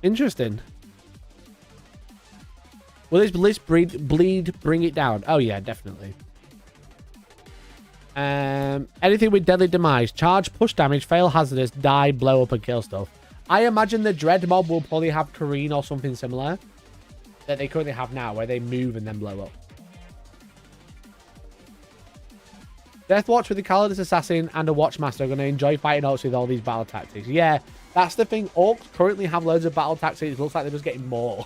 Interesting. Will this list bleed bring it down? Oh yeah, definitely. Anything with deadly demise, charge, push damage, fail hazardous, die, blow up, and kill stuff. I imagine the dread mob will probably have Kareen or something similar that they currently have now, where they move and then blow up. Deathwatch with the Calidus Assassin and a Watchmaster are going to enjoy fighting orcs with all these battle tactics. Yeah, that's the thing. Orcs currently have loads of battle tactics. It looks like they're just getting more.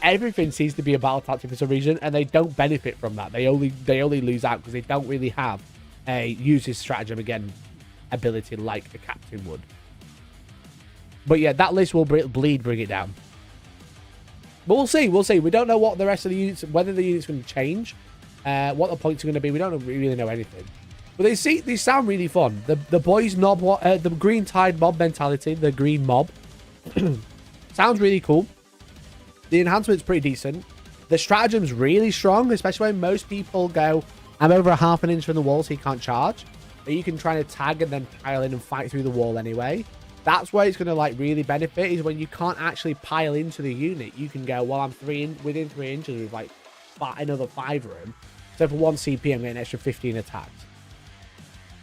Everything seems to be a battle tactic for some reason, and they don't benefit from that. They only lose out because they don't really have a use his stratagem again ability like a captain would. But yeah, that list will bring it down. But we'll see. We don't know what the rest of the units, whether the unit's going to change, what the points are going to be. We don't really know anything. But they sound really fun. The boys mob, the green tide mob mentality, the green mob, sounds really cool. The enhancement's pretty decent. The stratagem's really strong, especially when most people go, I'm over a ½ inch from the wall, so you can't charge. But you can try to tag and then pile in and fight through the wall anyway. That's where it's going to like really benefit, is when you can't actually pile into the unit. You can go, well, I'm within 3 inches with like another 5 of them. So for 1 CP, I'm getting an extra 15 attacks.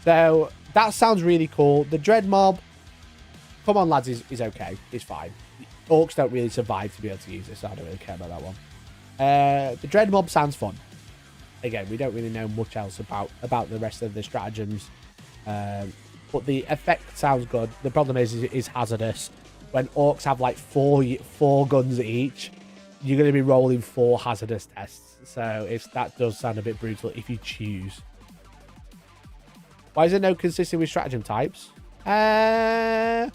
So that sounds really cool. The dread mob, come on lads, is okay. It's fine. Orcs don't really survive to be able to use this, so I don't really care about that one. The Dread Mob sounds fun. Again, we don't really know much else about the rest of the stratagems. But the effect sounds good. The problem is hazardous. When orcs have like four guns each, you're going to be rolling 4 hazardous tests. So that does sound a bit brutal if you choose. Why is there no consistent with stratagem types? I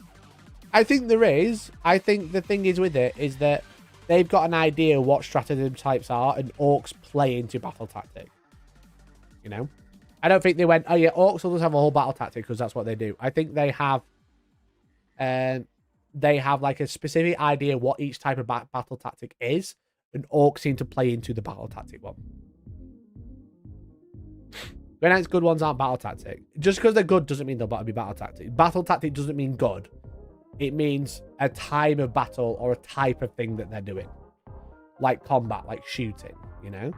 think there is. I think the thing is with it is that they've got an idea what stratagem types are, and orcs play into battle tactic. You know? I don't think they went, oh yeah, orcs will just have a whole battle tactic because that's what they do. I think they have like a specific idea what each type of battle tactic is, and orcs seem to play into the battle tactic one. Grey Knight's good ones aren't battle tactic. Just because they're good doesn't mean they'll be battle tactic. Battle tactic doesn't mean good. It means a time of battle or a type of thing that they're doing. Like combat, like shooting, you know?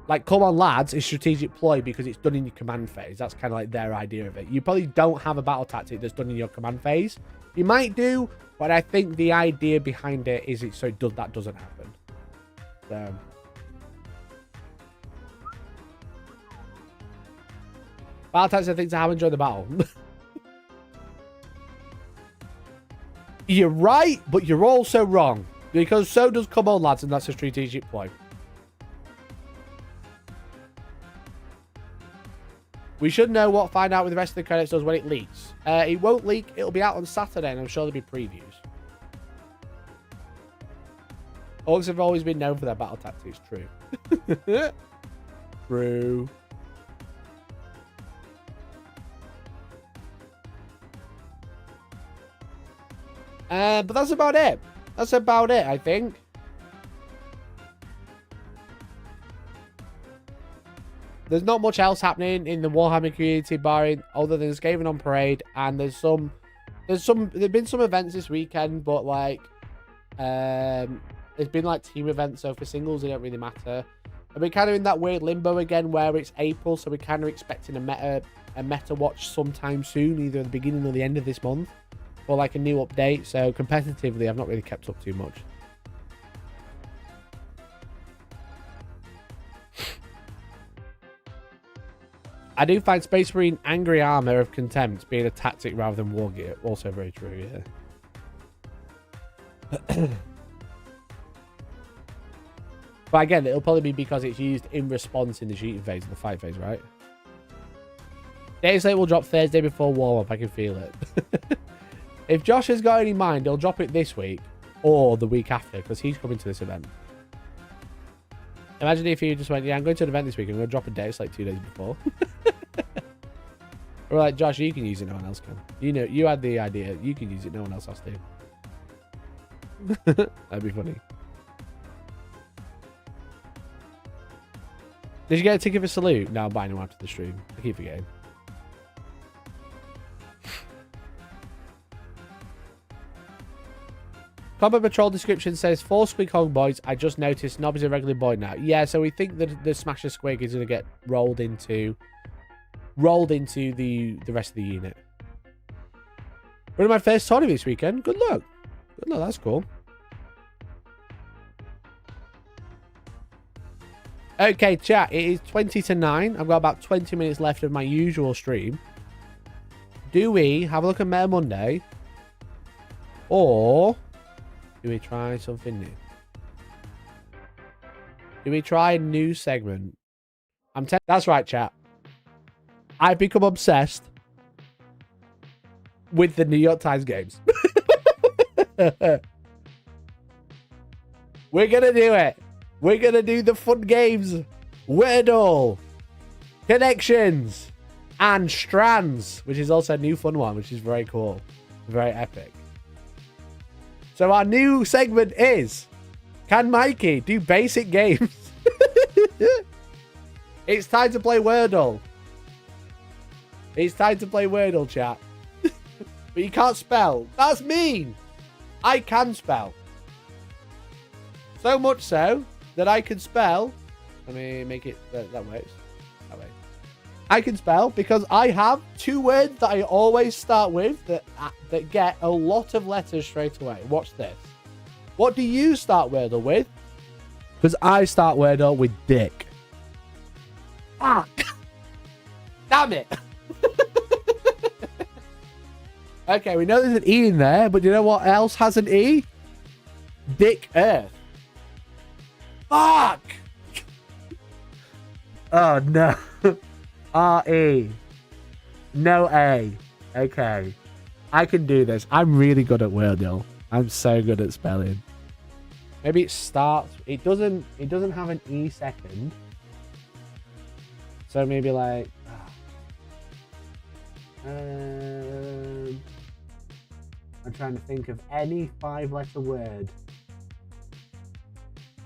Like, come on, lads, is strategic ploy because it's done in your command phase. That's kind of like their idea of it. You probably don't have a battle tactic that's done in your command phase. You might do, but I think the idea behind it is that doesn't happen. So... battle tactics are things to have enjoy the battle. You're right, but you're also wrong. Because so does come on, lads, and that's a strategic ploy. We should know what find out with the rest of the Codex does when it leaks. It won't leak. It'll be out on Saturday, and I'm sure there'll be previews. Orcs have always been known for their battle tactics. True. True. But that's about it. That's about it, I think. There's not much else happening in the Warhammer community, barring other than Skaven on Parade, and there's been some events this weekend, but like, there's been like team events, so for singles it don't really matter. And we're kind of in that weird limbo again, where it's April, so we're kind of expecting a meta watch sometime soon, either at the beginning or the end of this month, or like a new update. So competitively, I've not really kept up too much. I do find Space Marine Angry Armor of Contempt being a tactic rather than war gear. Also very true, yeah. But again, it'll probably be because it's used in response in the shooting phase and the fight phase, right? Data Slate will drop Thursday before warm-up. I can feel it. If Josh has got any mind, he'll drop it this week or the week after, because he's coming to this event. Imagine if you just went, yeah, I'm going to an event this week. I'm going to drop a Data Slate 2 days before. We're like, Josh, you can use it, no one else can. You know, you had the idea. You can use it, no one else has to. That'd be funny. Did you get a ticket for Salute? No, I'm buying them after the stream. I keep forgetting. Combat Patrol description says, for Squig Hog boys, I just noticed Nob is a regular boy now. Yeah, so we think that the Smasher Squig is going to get rolled into the rest of the unit. Running my first tournament this weekend. Good luck. Good luck, that's cool. Okay, chat, it is 20 to 9. I've got about 20 minutes left of my usual stream. Do we have a look at Meta Monday? Or do we try something new? Do we try a new segment? That's right, chat. I've become obsessed with the New York Times games. We're going to do it. We're going to do the fun games. Wordle, Connections, and Strands, which is also a new fun one, which is very cool. Very epic. So our new segment is, can Mikey do basic games? It's time to play Wordle. It's time to play Wordle, chat. But you can't spell. That's mean. I can spell. So much so that I can spell. Let me make it that works. That way. I can spell because I have 2 words that I always start with that get a lot of letters straight away. Watch this. What do you start Wordle with? Because I start Wordle with dick. Fuck. Damn it. Okay, we know there's an E in there, but you know what else has an E? Dick Earth. Fuck. Oh, no. R-E. No A. Okay. I can do this. I'm really good at Wordle. I'm so good at spelling. Maybe it starts... It doesn't have an E second. So maybe like... I'm trying to think of any 5-letter word.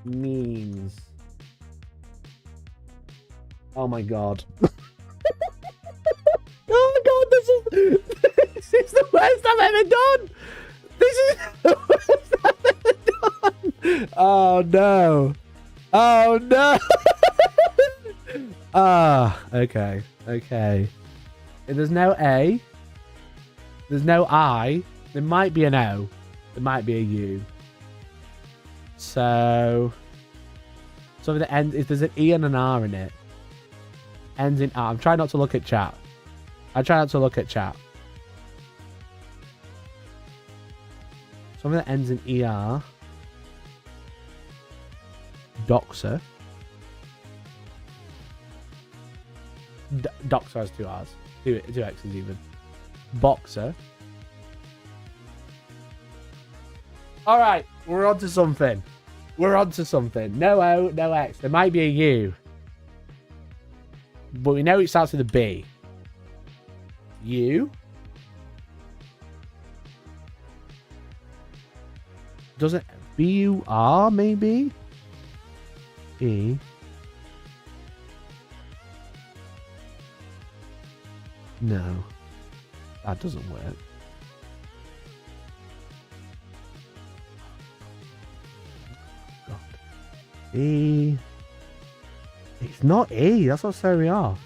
Means. Oh my god. Oh my god, this is the worst I've ever done. This is the worst I've ever done. Oh no. Oh no. Okay. Okay. There's no A. There's no I. There might be an O. There might be a U. So something that ends, if there's an E and an R in it, ends in R. I'm trying not to look at chat. Something that ends in ER. Doxer. Doxer has 2 R's. 2 X's even. Boxer. Alright, we're on to something. No O, no X. There might be a U. But we know it starts with a B. U. Does it B-U-R maybe? E. No. That doesn't work. God. E. It's not E. That's what's throwing me off.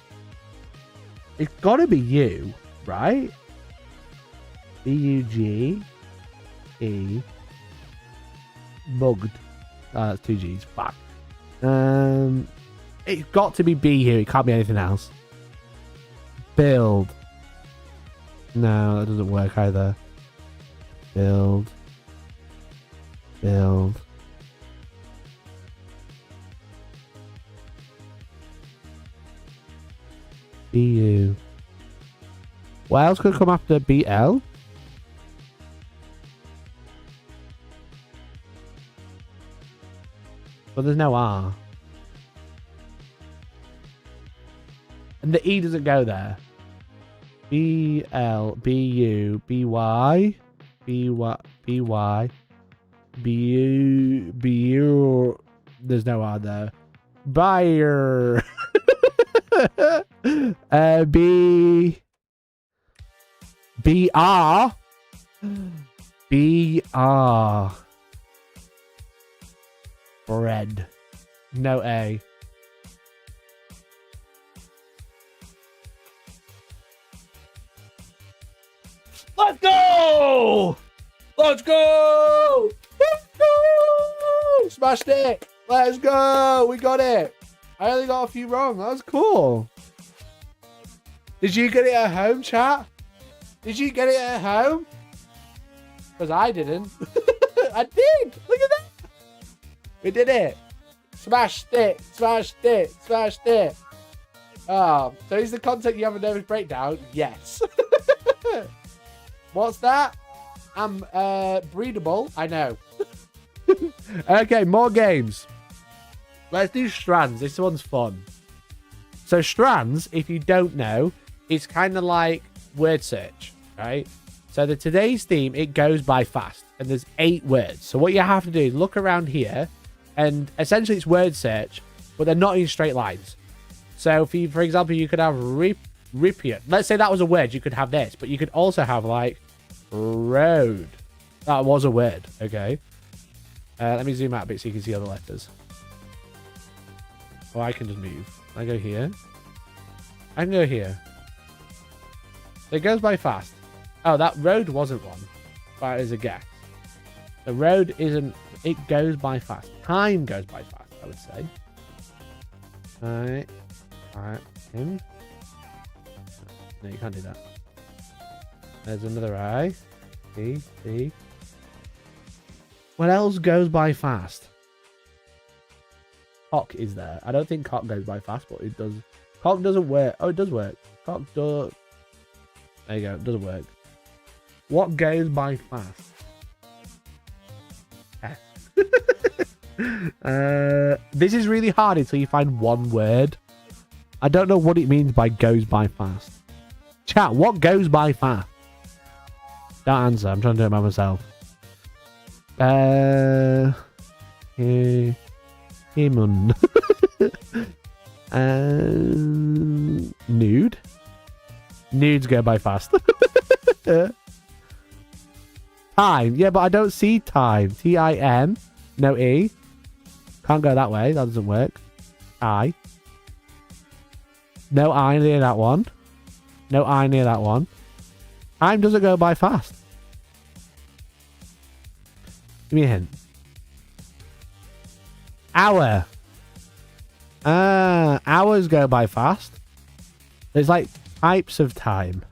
It's got to be U, right? B-U-G. E. Bugged. That's 2 G's. Fuck. It's got to be B here. It can't be anything else. Build. No, that doesn't work either. Build. Build. BU. What else could come after BL? But there's no R. And the E doesn't go there. B L B U B Y B Y B Y B U B U. There's no R there. Buyer. B B R B R. Bread. No A. Let's go! Let's go! Let's go! Smashed it! Let's go! We got it! I only got a few wrong. That was cool. Did you get it at home, chat? Did you get it at home? Because I didn't. I did! Look at that! We did it! Smashed it! Smashed it! Smashed it! Oh, so is the content you have a nervous breakdown? Yes. What's that? I'm breedable. I know. Okay, more games. Let's do strands. This one's fun. So strands, if you don't know, is kind of like word search, right? So the today's theme, it goes by fast, and there's 8 words. So what you have to do is look around here, and essentially it's word search, but they're not in straight lines. So for example, you could have ripient. Let's say that was a word. You could have this, but you could also have like road. That was a word. Okay. Let me zoom out a bit so you can see all the letters. Or I can just move. I go here. I can go here. It goes by fast. Oh, that road wasn't one. But it is a guess. The road isn't. It goes by fast. Time goes by fast. I would say. Alright. Alright. Him. No, you can't do that. There's another eye. See. What else goes by fast? Cock is there. I don't think cock goes by fast, but it does. Cock doesn't work. Oh, it does work. Cock does. There you go. It doesn't work. What goes by fast? This is really hard until you find one word. I don't know what it means by goes by fast. Chat, what goes by fast? Don't answer. I'm trying to do it by myself. Human. Nude. Nudes go by fast. Time. Yeah, but I don't see time. T-I-M. No E. Can't go that way. That doesn't work. I. No I near that one. No I near that one. Time doesn't go by fast. Give me a hint. Hour. Hours go by fast. There's like types of time.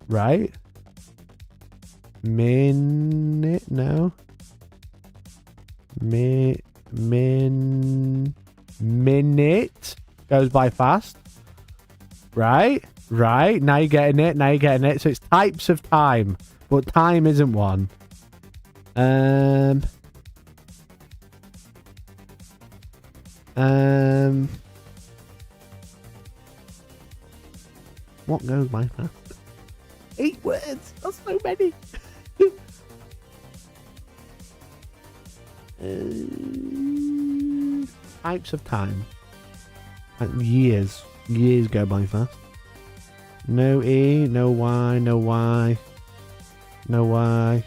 Right? Minute? No. Minute goes by fast. Right? Right. Now you're getting it. Now you're getting it. So it's types of time. But time isn't one. What goes by fast? 8 words. That's so many. Types of time. Like years. Years go by fast. No E, no Y, no Y. No Y.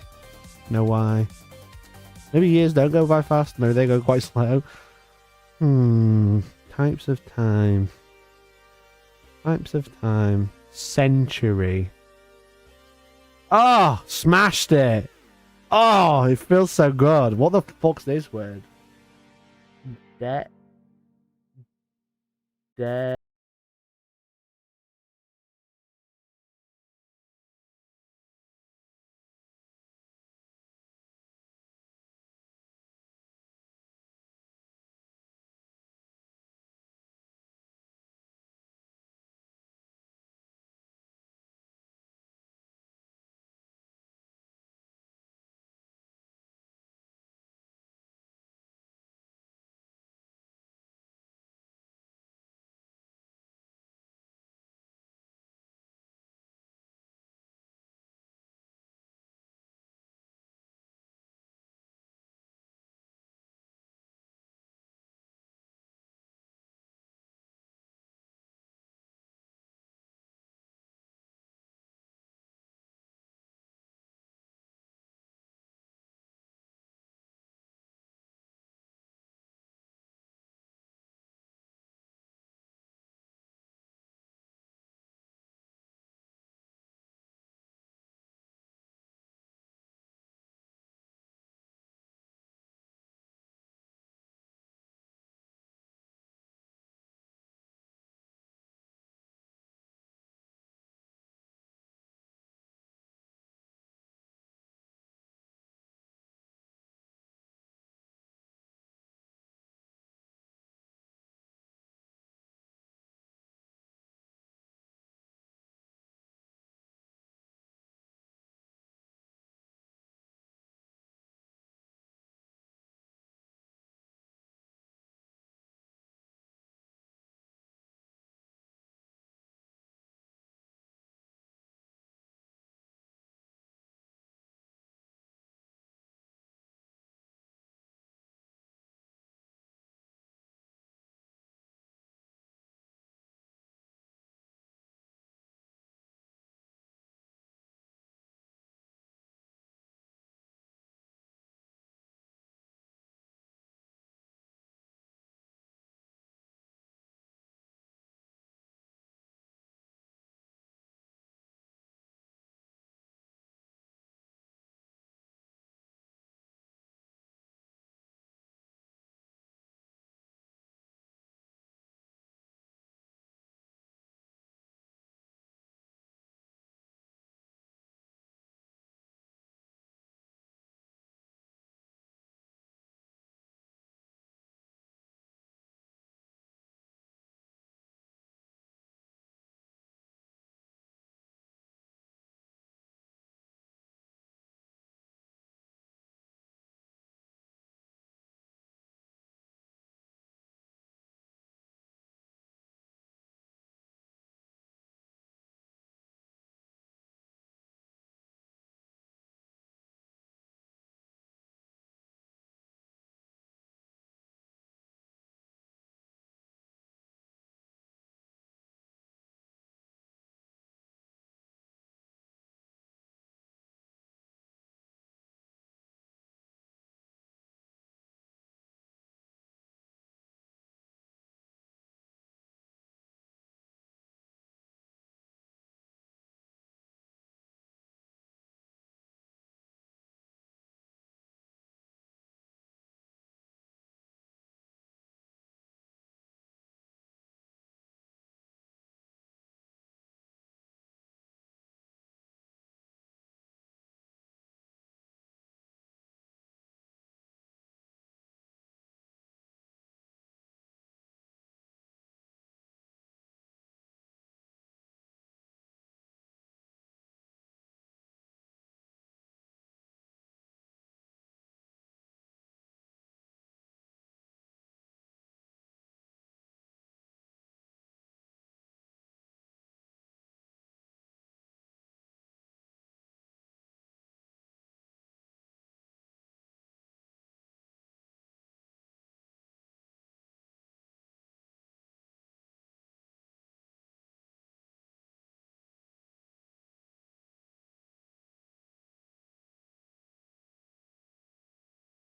No Y. Maybe years don't go by fast. Maybe they go quite slow. Types of time. Types of time. Century. Oh, smashed it. Oh, it feels so good. What the fuck's this word? Debt.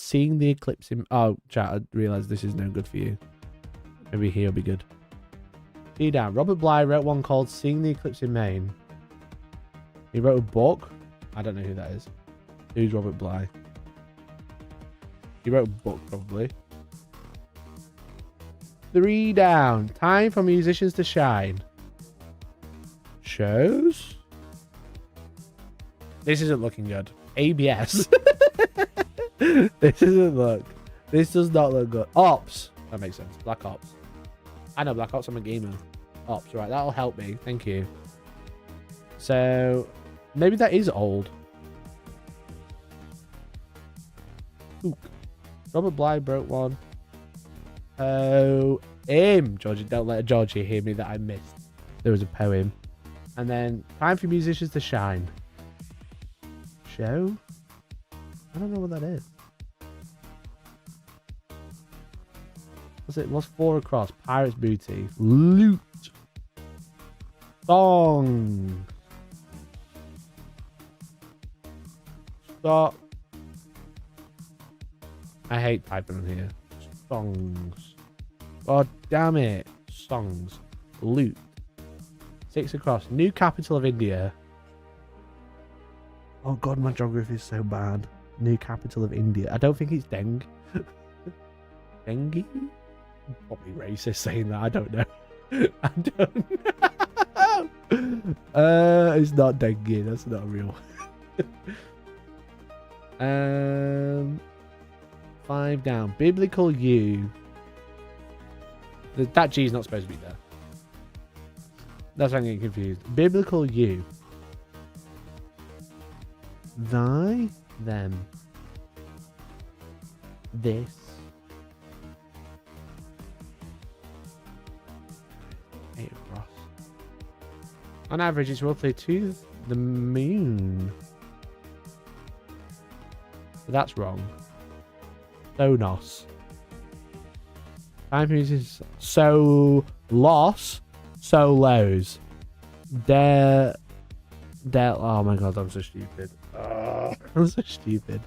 Seeing the Eclipse in... Oh, chat, I realise this is no good for you. Maybe he'll be good. T down. Robert Bly wrote one called Seeing the Eclipse in Maine. He wrote a book. I don't know who that is. Who's Robert Bly? He wrote a book, probably. 3 down. Time for musicians to shine. Shows? This isn't looking good. ABS. This isn't look. This does not look good. Ops. That makes sense. Black Ops. I know Black Ops. I'm a gamer. Ops. Right. That'll help me. Thank you. So, maybe that is old. Ook. Robert Bly broke one. Poem. Georgie, don't let Georgie hear me that I missed. There was a poem. And then, time for musicians to shine. Show? I don't know what that is. What's 4 across? Pirate's Booty. Loot. Song. Stop. I hate typing on here. Songs. God damn it. Songs. Loot. 6 across. New capital of India. Oh god, my geography is so bad. New capital of India. I don't think it's Deng. Dengi? Probably racist saying that. I don't know. I don't know. It's not Dengi. That's not real. 5 down. Biblical U. That G is not supposed to be there. That's why I'm getting confused. Biblical U. Thy, them. This. Eight across. On average, it's roughly to the moon. But that's wrong. Sonos. Time uses so loss, solos. Oh my god, I'm so stupid. I'm so stupid.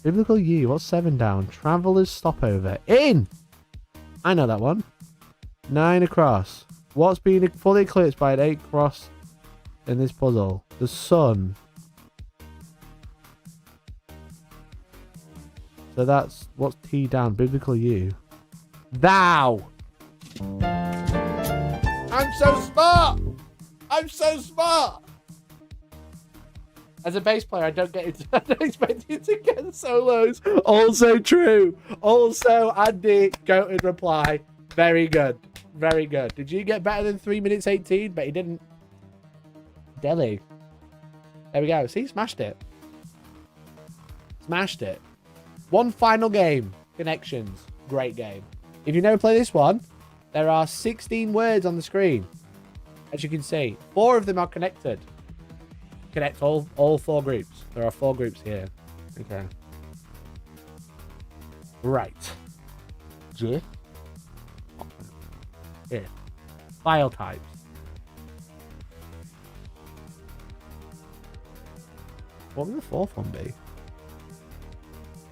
Biblical U, what's 7 down? Traveller's stopover. In! I know that one. 9 across. What's been fully eclipsed by an 8 cross in this puzzle? The sun. So that's what's T down. Biblical U. Thou. I'm so smart. I'm so smart. As a bass player, I don't expect you to get solos. Also true. Also, Andy, goated reply. Very good. Very good. Did you get better than 3 minutes 18? But he didn't. Delhi. There we go. See, smashed it. Smashed it. One final game. Connections. Great game. If you never play this one, there are 16 words on the screen. As you can see, 4 of them are connected. Connect all 4 groups. There are 4 groups here. Okay. Right. GIF. Here. File types. What would the 4th one be?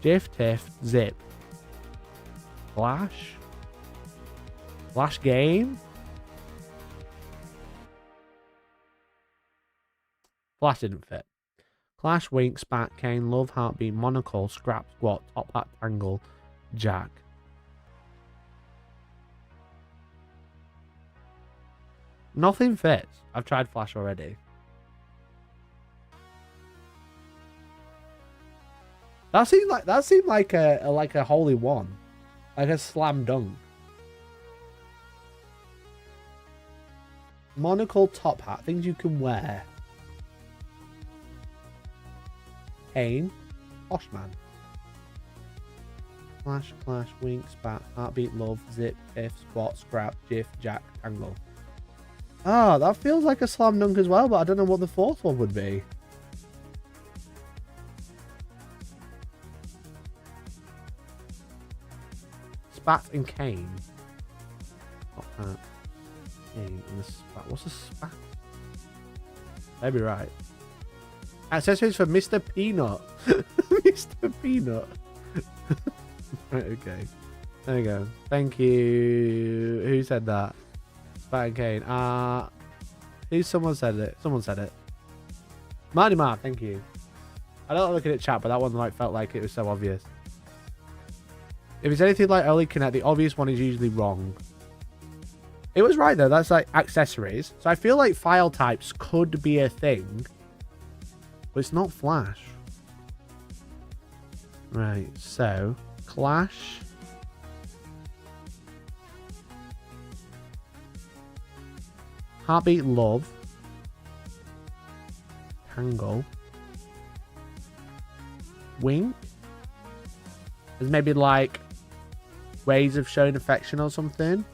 GIF, TIFF, zip. Flash. Flash game. Flash didn't fit. Clash, wink, spat, cane, love, heartbeat, monocle, scrap, squat, top hat, tangle, jack. Nothing fits. I've tried Flash already. That seemed like a holy one, like a slam dunk. Monocle, top hat, things you can wear. Cane, Poshman. Flash, clash, wink, spat, heartbeat, love, zip, tiff, squat, scrap, jiff, jack, tangle. Ah, that feels like a slam dunk as well, but I don't know what the 4th one would be. Spat and cane. Top hat. Cane and a spat. What's a spat? That'd be right. Accessories for Mr. Peanut. Mr. Peanut. Okay. There we go. Thank you. Who said that? Spat and Kane. Who? Someone said it. Someone said it. Marty Mark, thank you. I don't look at it chat, but that one like felt like it was so obvious. If it's anything like early Connect, the obvious one is usually wrong. It was right though. That's like accessories. So I feel like file types could be a thing, but it's not Flash. Right. So Clash. Heartbeat, Love, Tangle, Wink. There's maybe like ways of showing affection or something.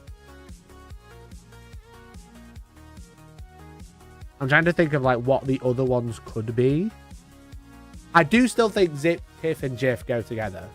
I'm trying to think of like what the other ones could be. I do still think Zip, Tiff, and Jiff go together.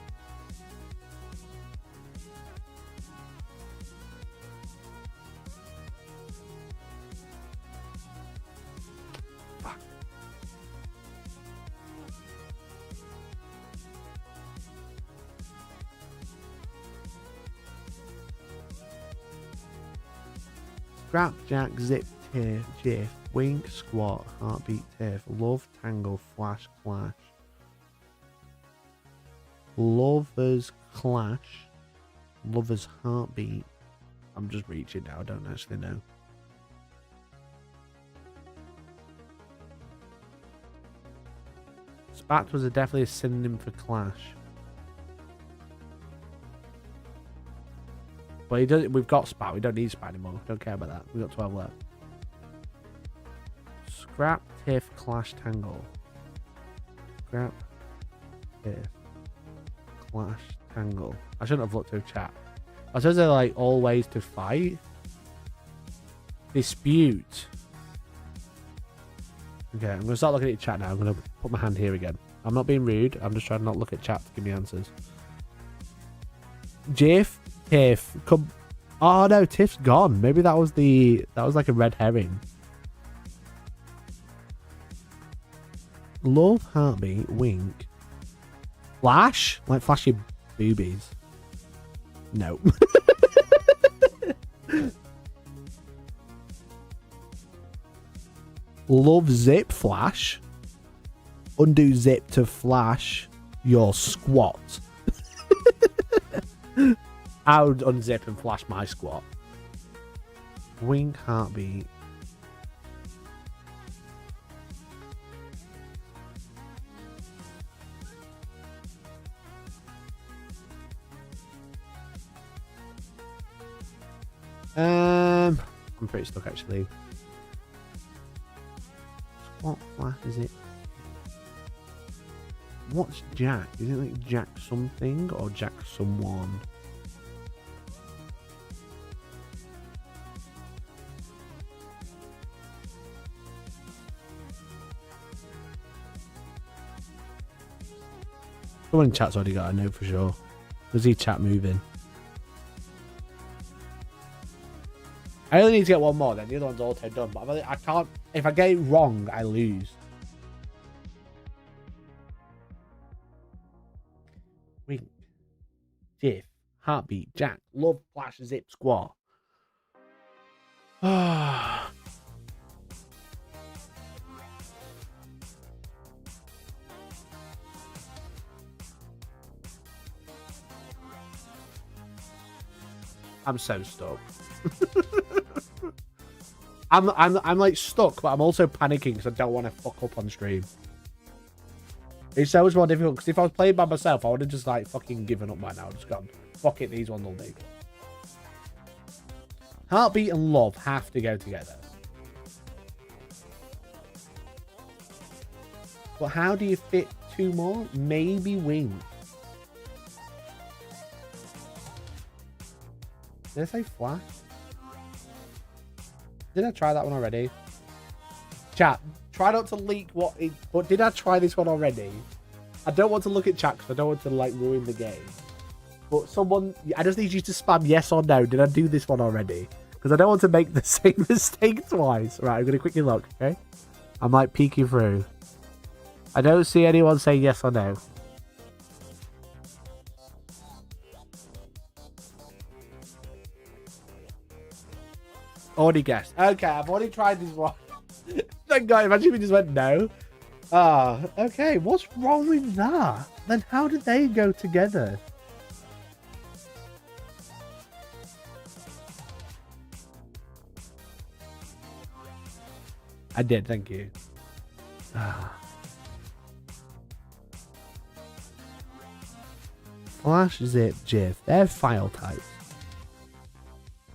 Scrap, Jack, Zip, Tiff, Jiff, Wink, Squat, Heartbeat, Tiff, Love, Tangle, Flash, Clash. Lovers, Clash. Lovers, Heartbeat. I'm just reaching now, I don't actually know. Spat was definitely a synonym for Clash. But he does, we've got Spat. We don't need Spat anymore. Don't care about that. We've got 12 left. Scrap, Tiff, Clash, Tangle. Scrap, Tiff, Clash, Tangle. I shouldn't have looked to chat. I suppose they're like all ways to fight. Dispute. Okay, I'm going to start looking at chat now. I'm going to put my hand here again. I'm not being rude. I'm just trying to not look at chat to give me answers. Jiff. Tiff, come. Oh no, Tiff's gone. Maybe that was like a red herring. Love, Heartbeat, Wink, Flash, like flashy boobies. No. Love, Zip, Flash. Undo Zip to Flash your squat. I would unzip and flash my squat. Wink, Heartbeat. I'm pretty stuck actually. What flash is it? What's Jack? Is it like Jack something or Jack someone? Someone in chat's already got a note for sure. Does he chat moving? I only need to get one more, then the other one's auto done. But I can't. If I get it wrong, I lose. Wink, Jiff, Heartbeat, Jack, Love, Flash, Zip, Squat. I'm so stuck. I'm like stuck, but I'm also panicking because I don't want to fuck up on stream. It's so much more difficult because if I was playing by myself, I would have just like fucking given up by now. Just gone, fuck it, these ones will do. Heartbeat and Love have to go together. But how do you fit two more? Maybe Wink. Did I say Flash? Did I try that one already? Chat, try not to leak what it... But did I try this one already? I don't want to look at chat because I don't want to, like, ruin the game. But someone... I just need you to spam yes or no. Did I do this one already? Because I don't want to make the same mistake twice. Right, I'm going to quickly look, okay? I'm, like, peeking through. I don't see anyone say yes or no. Already guessed. Okay, I've already tried this one. Thank God. Imagine if we just went no. Ah, okay. What's wrong with that? Then how did they go together? I did, thank you. Ah. Flash, zip, jiff. They're file types.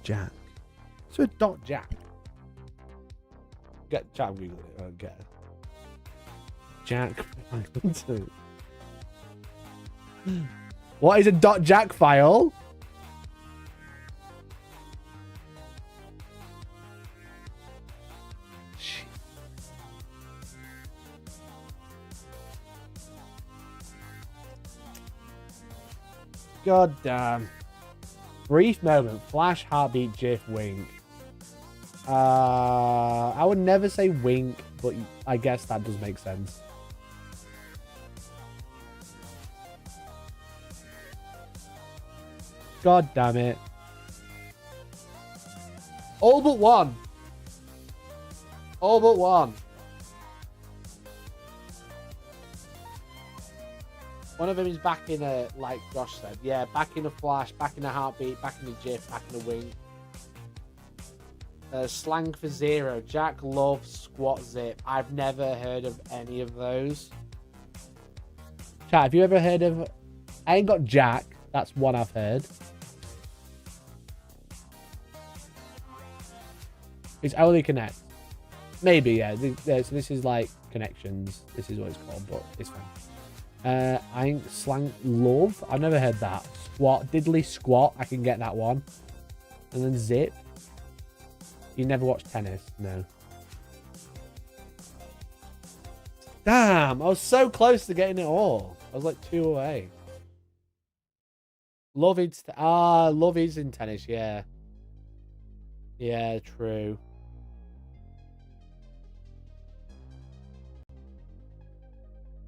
Jack. So a dot jack. Get chat Google it. Okay. Jack. What is a dot jack file? God damn. Brief moment. Flash, heartbeat, jiff, wink. I would never say wink, but I guess that does make sense. God damn it. All but one. All but one. One of them is back in a, like Josh said. Yeah, back in a flash, back in a heartbeat, back in a jiff, back in a wink. Slang for zero. Jack loves squat zip. I've never heard of any of those. Chat, have you ever heard of... I ain't got Jack. That's one I've heard. It's only connect. Maybe, yeah. So this is like connections. This is what it's called, but it's fine. I think slang love. I've never heard that. Squat. Diddly squat. I can get that one. And then zip. You never watched tennis? No. Damn. I was so close to getting it all. I was like 2 away. Love is... love is in tennis. Yeah. Yeah, true.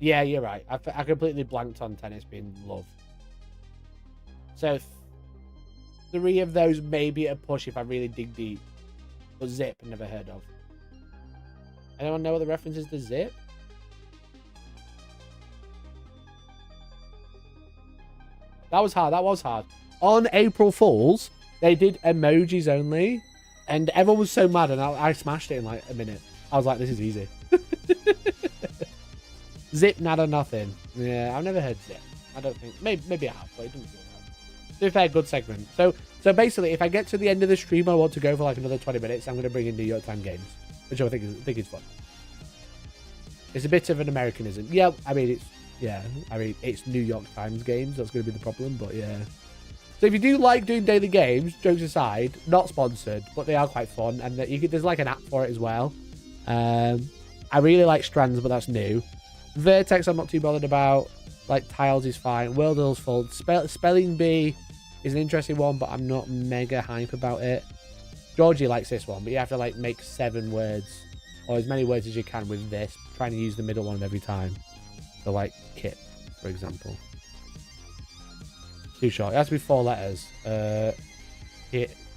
Yeah, you're right. I completely blanked on tennis being love. So 3 of those maybe a push if I really dig deep. But zip, never heard of. Anyone know what the reference is to zip? That was hard. That was hard. On April Fools, they did emojis only. And everyone was so mad. And I smashed it in like a minute. I was like, this is easy. Zip, nada, nothing. Yeah, I've never heard zip. I don't think. Maybe I have, but it doesn't feel right. To be fair, good segment. So basically, if I get to the end of the stream, I want to go for like another 20 minutes. I'm going to bring in New York Times games, which I think is fun. It's a bit of an Americanism. Yeah, I mean it's New York Times games. That's going to be the problem, but yeah. So if you do like doing daily games, jokes aside, not sponsored, but they are quite fun, and there's like an app for it as well. I really like Strands, but that's new. Vertex I'm not too bothered about. Like Tiles is fine. World Hill's full. Spelling Bee is an interesting one, but I'm not mega hype about it. Georgie likes this one, but you have to like make 7 words or as many words as you can with this, trying to use the middle one every time. So like kip, for example. Too short. It has to be 4 letters.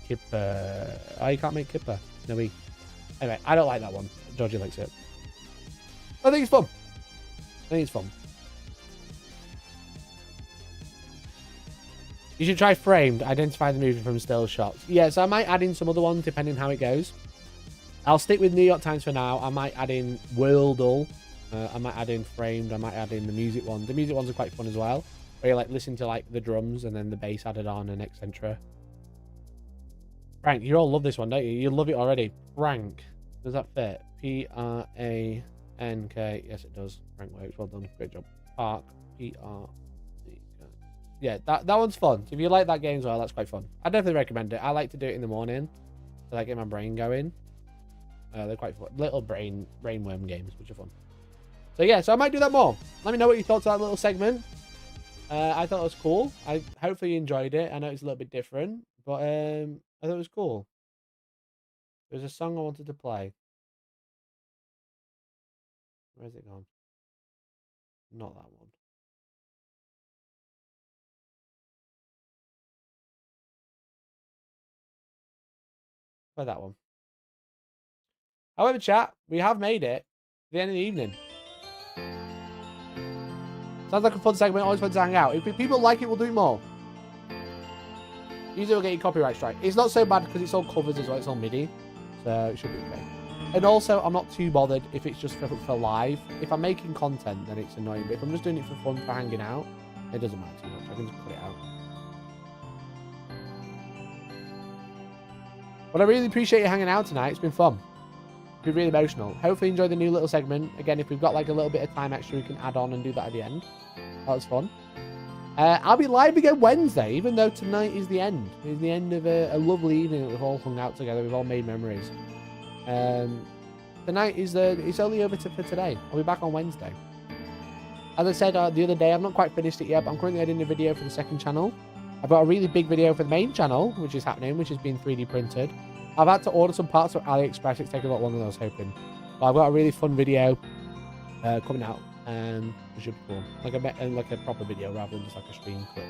Kipper. Oh, you can't make Kipper. No, we. Anyway, I don't like that one. Georgie likes it. I think it's fun. I think it's fun. You should try Framed. Identify the movie from still shots. Yeah, so I might add in some other ones depending how it goes. I'll stick with New York Times for now. I might add in Worldle. I might add in Framed. I might add in the music one. The music ones are quite fun as well. Where you like listen to like the drums and then the bass added on and etc. Frank, you all love this one, don't you? You love it already. Frank. Does that fit? P-R-A... NK, yes it does. Rank works, well done, great job. Park, PR. Yeah, that one's fun. So if you like that game as well, that's quite fun. I definitely recommend it. I like to do it in the morning, so I get my brain going. They're quite fun. Little brainworm games, which are fun. So yeah, so I might do that more. Let me know what you thought of that little segment. I thought it was cool. I hopefully you enjoyed it. I know it's a little bit different, but I thought it was cool. There's a song I wanted to play. Where's it gone? Not that one. Play that one. However, chat, we have made it to the end of the evening. Sounds like a fun segment. Always fun to hang out. If people like it, we'll do it more. Usually we'll get a copyright strike. It's not so bad because it's all covers as well. It's all MIDI. So it should be okay. And also, I'm not too bothered if it's just for live. If I'm making content, then it's annoying. But if I'm just doing it for fun, for hanging out, it doesn't matter too much. I can just cut it out. But I really appreciate you hanging out tonight. It's been fun. It's been really emotional. Hopefully you enjoyed the new little segment. Again, if we've got like a little bit of time extra, we can add on and do that at the end. That was fun. I'll be live again Wednesday, even though tonight is the end. It's the end of a lovely evening that we've all hung out together. We've all made memories. Tonight is it's only over for today. I'll be back on Wednesday. As I said the other day, I've not quite finished it yet, but I'm currently editing a video for the second channel. I've got a really big video for the main channel, which is happening, which has been 3D printed. I've had to order some parts from AliExpress. It's taken a lot longer than I was hoping. But I've got a really fun video coming out. It should be cool. Like a proper video rather than just like a stream clip.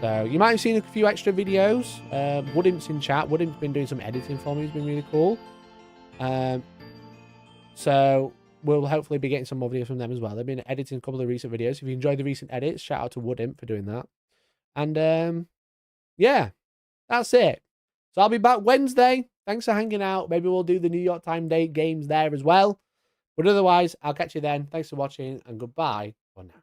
So you might have seen a few extra videos. Woodimp's in chat. Woodimp's been doing some editing for me. It's been really cool. So we'll hopefully be getting some more videos from them as well. They've been editing a couple of recent videos. If you enjoyed the recent edits, shout out to Woodimp for doing that. And yeah, that's it. So I'll be back Wednesday. Thanks for hanging out. Maybe we'll do the New York Time Day games there as well. But otherwise, I'll catch you then. Thanks for watching and goodbye for now.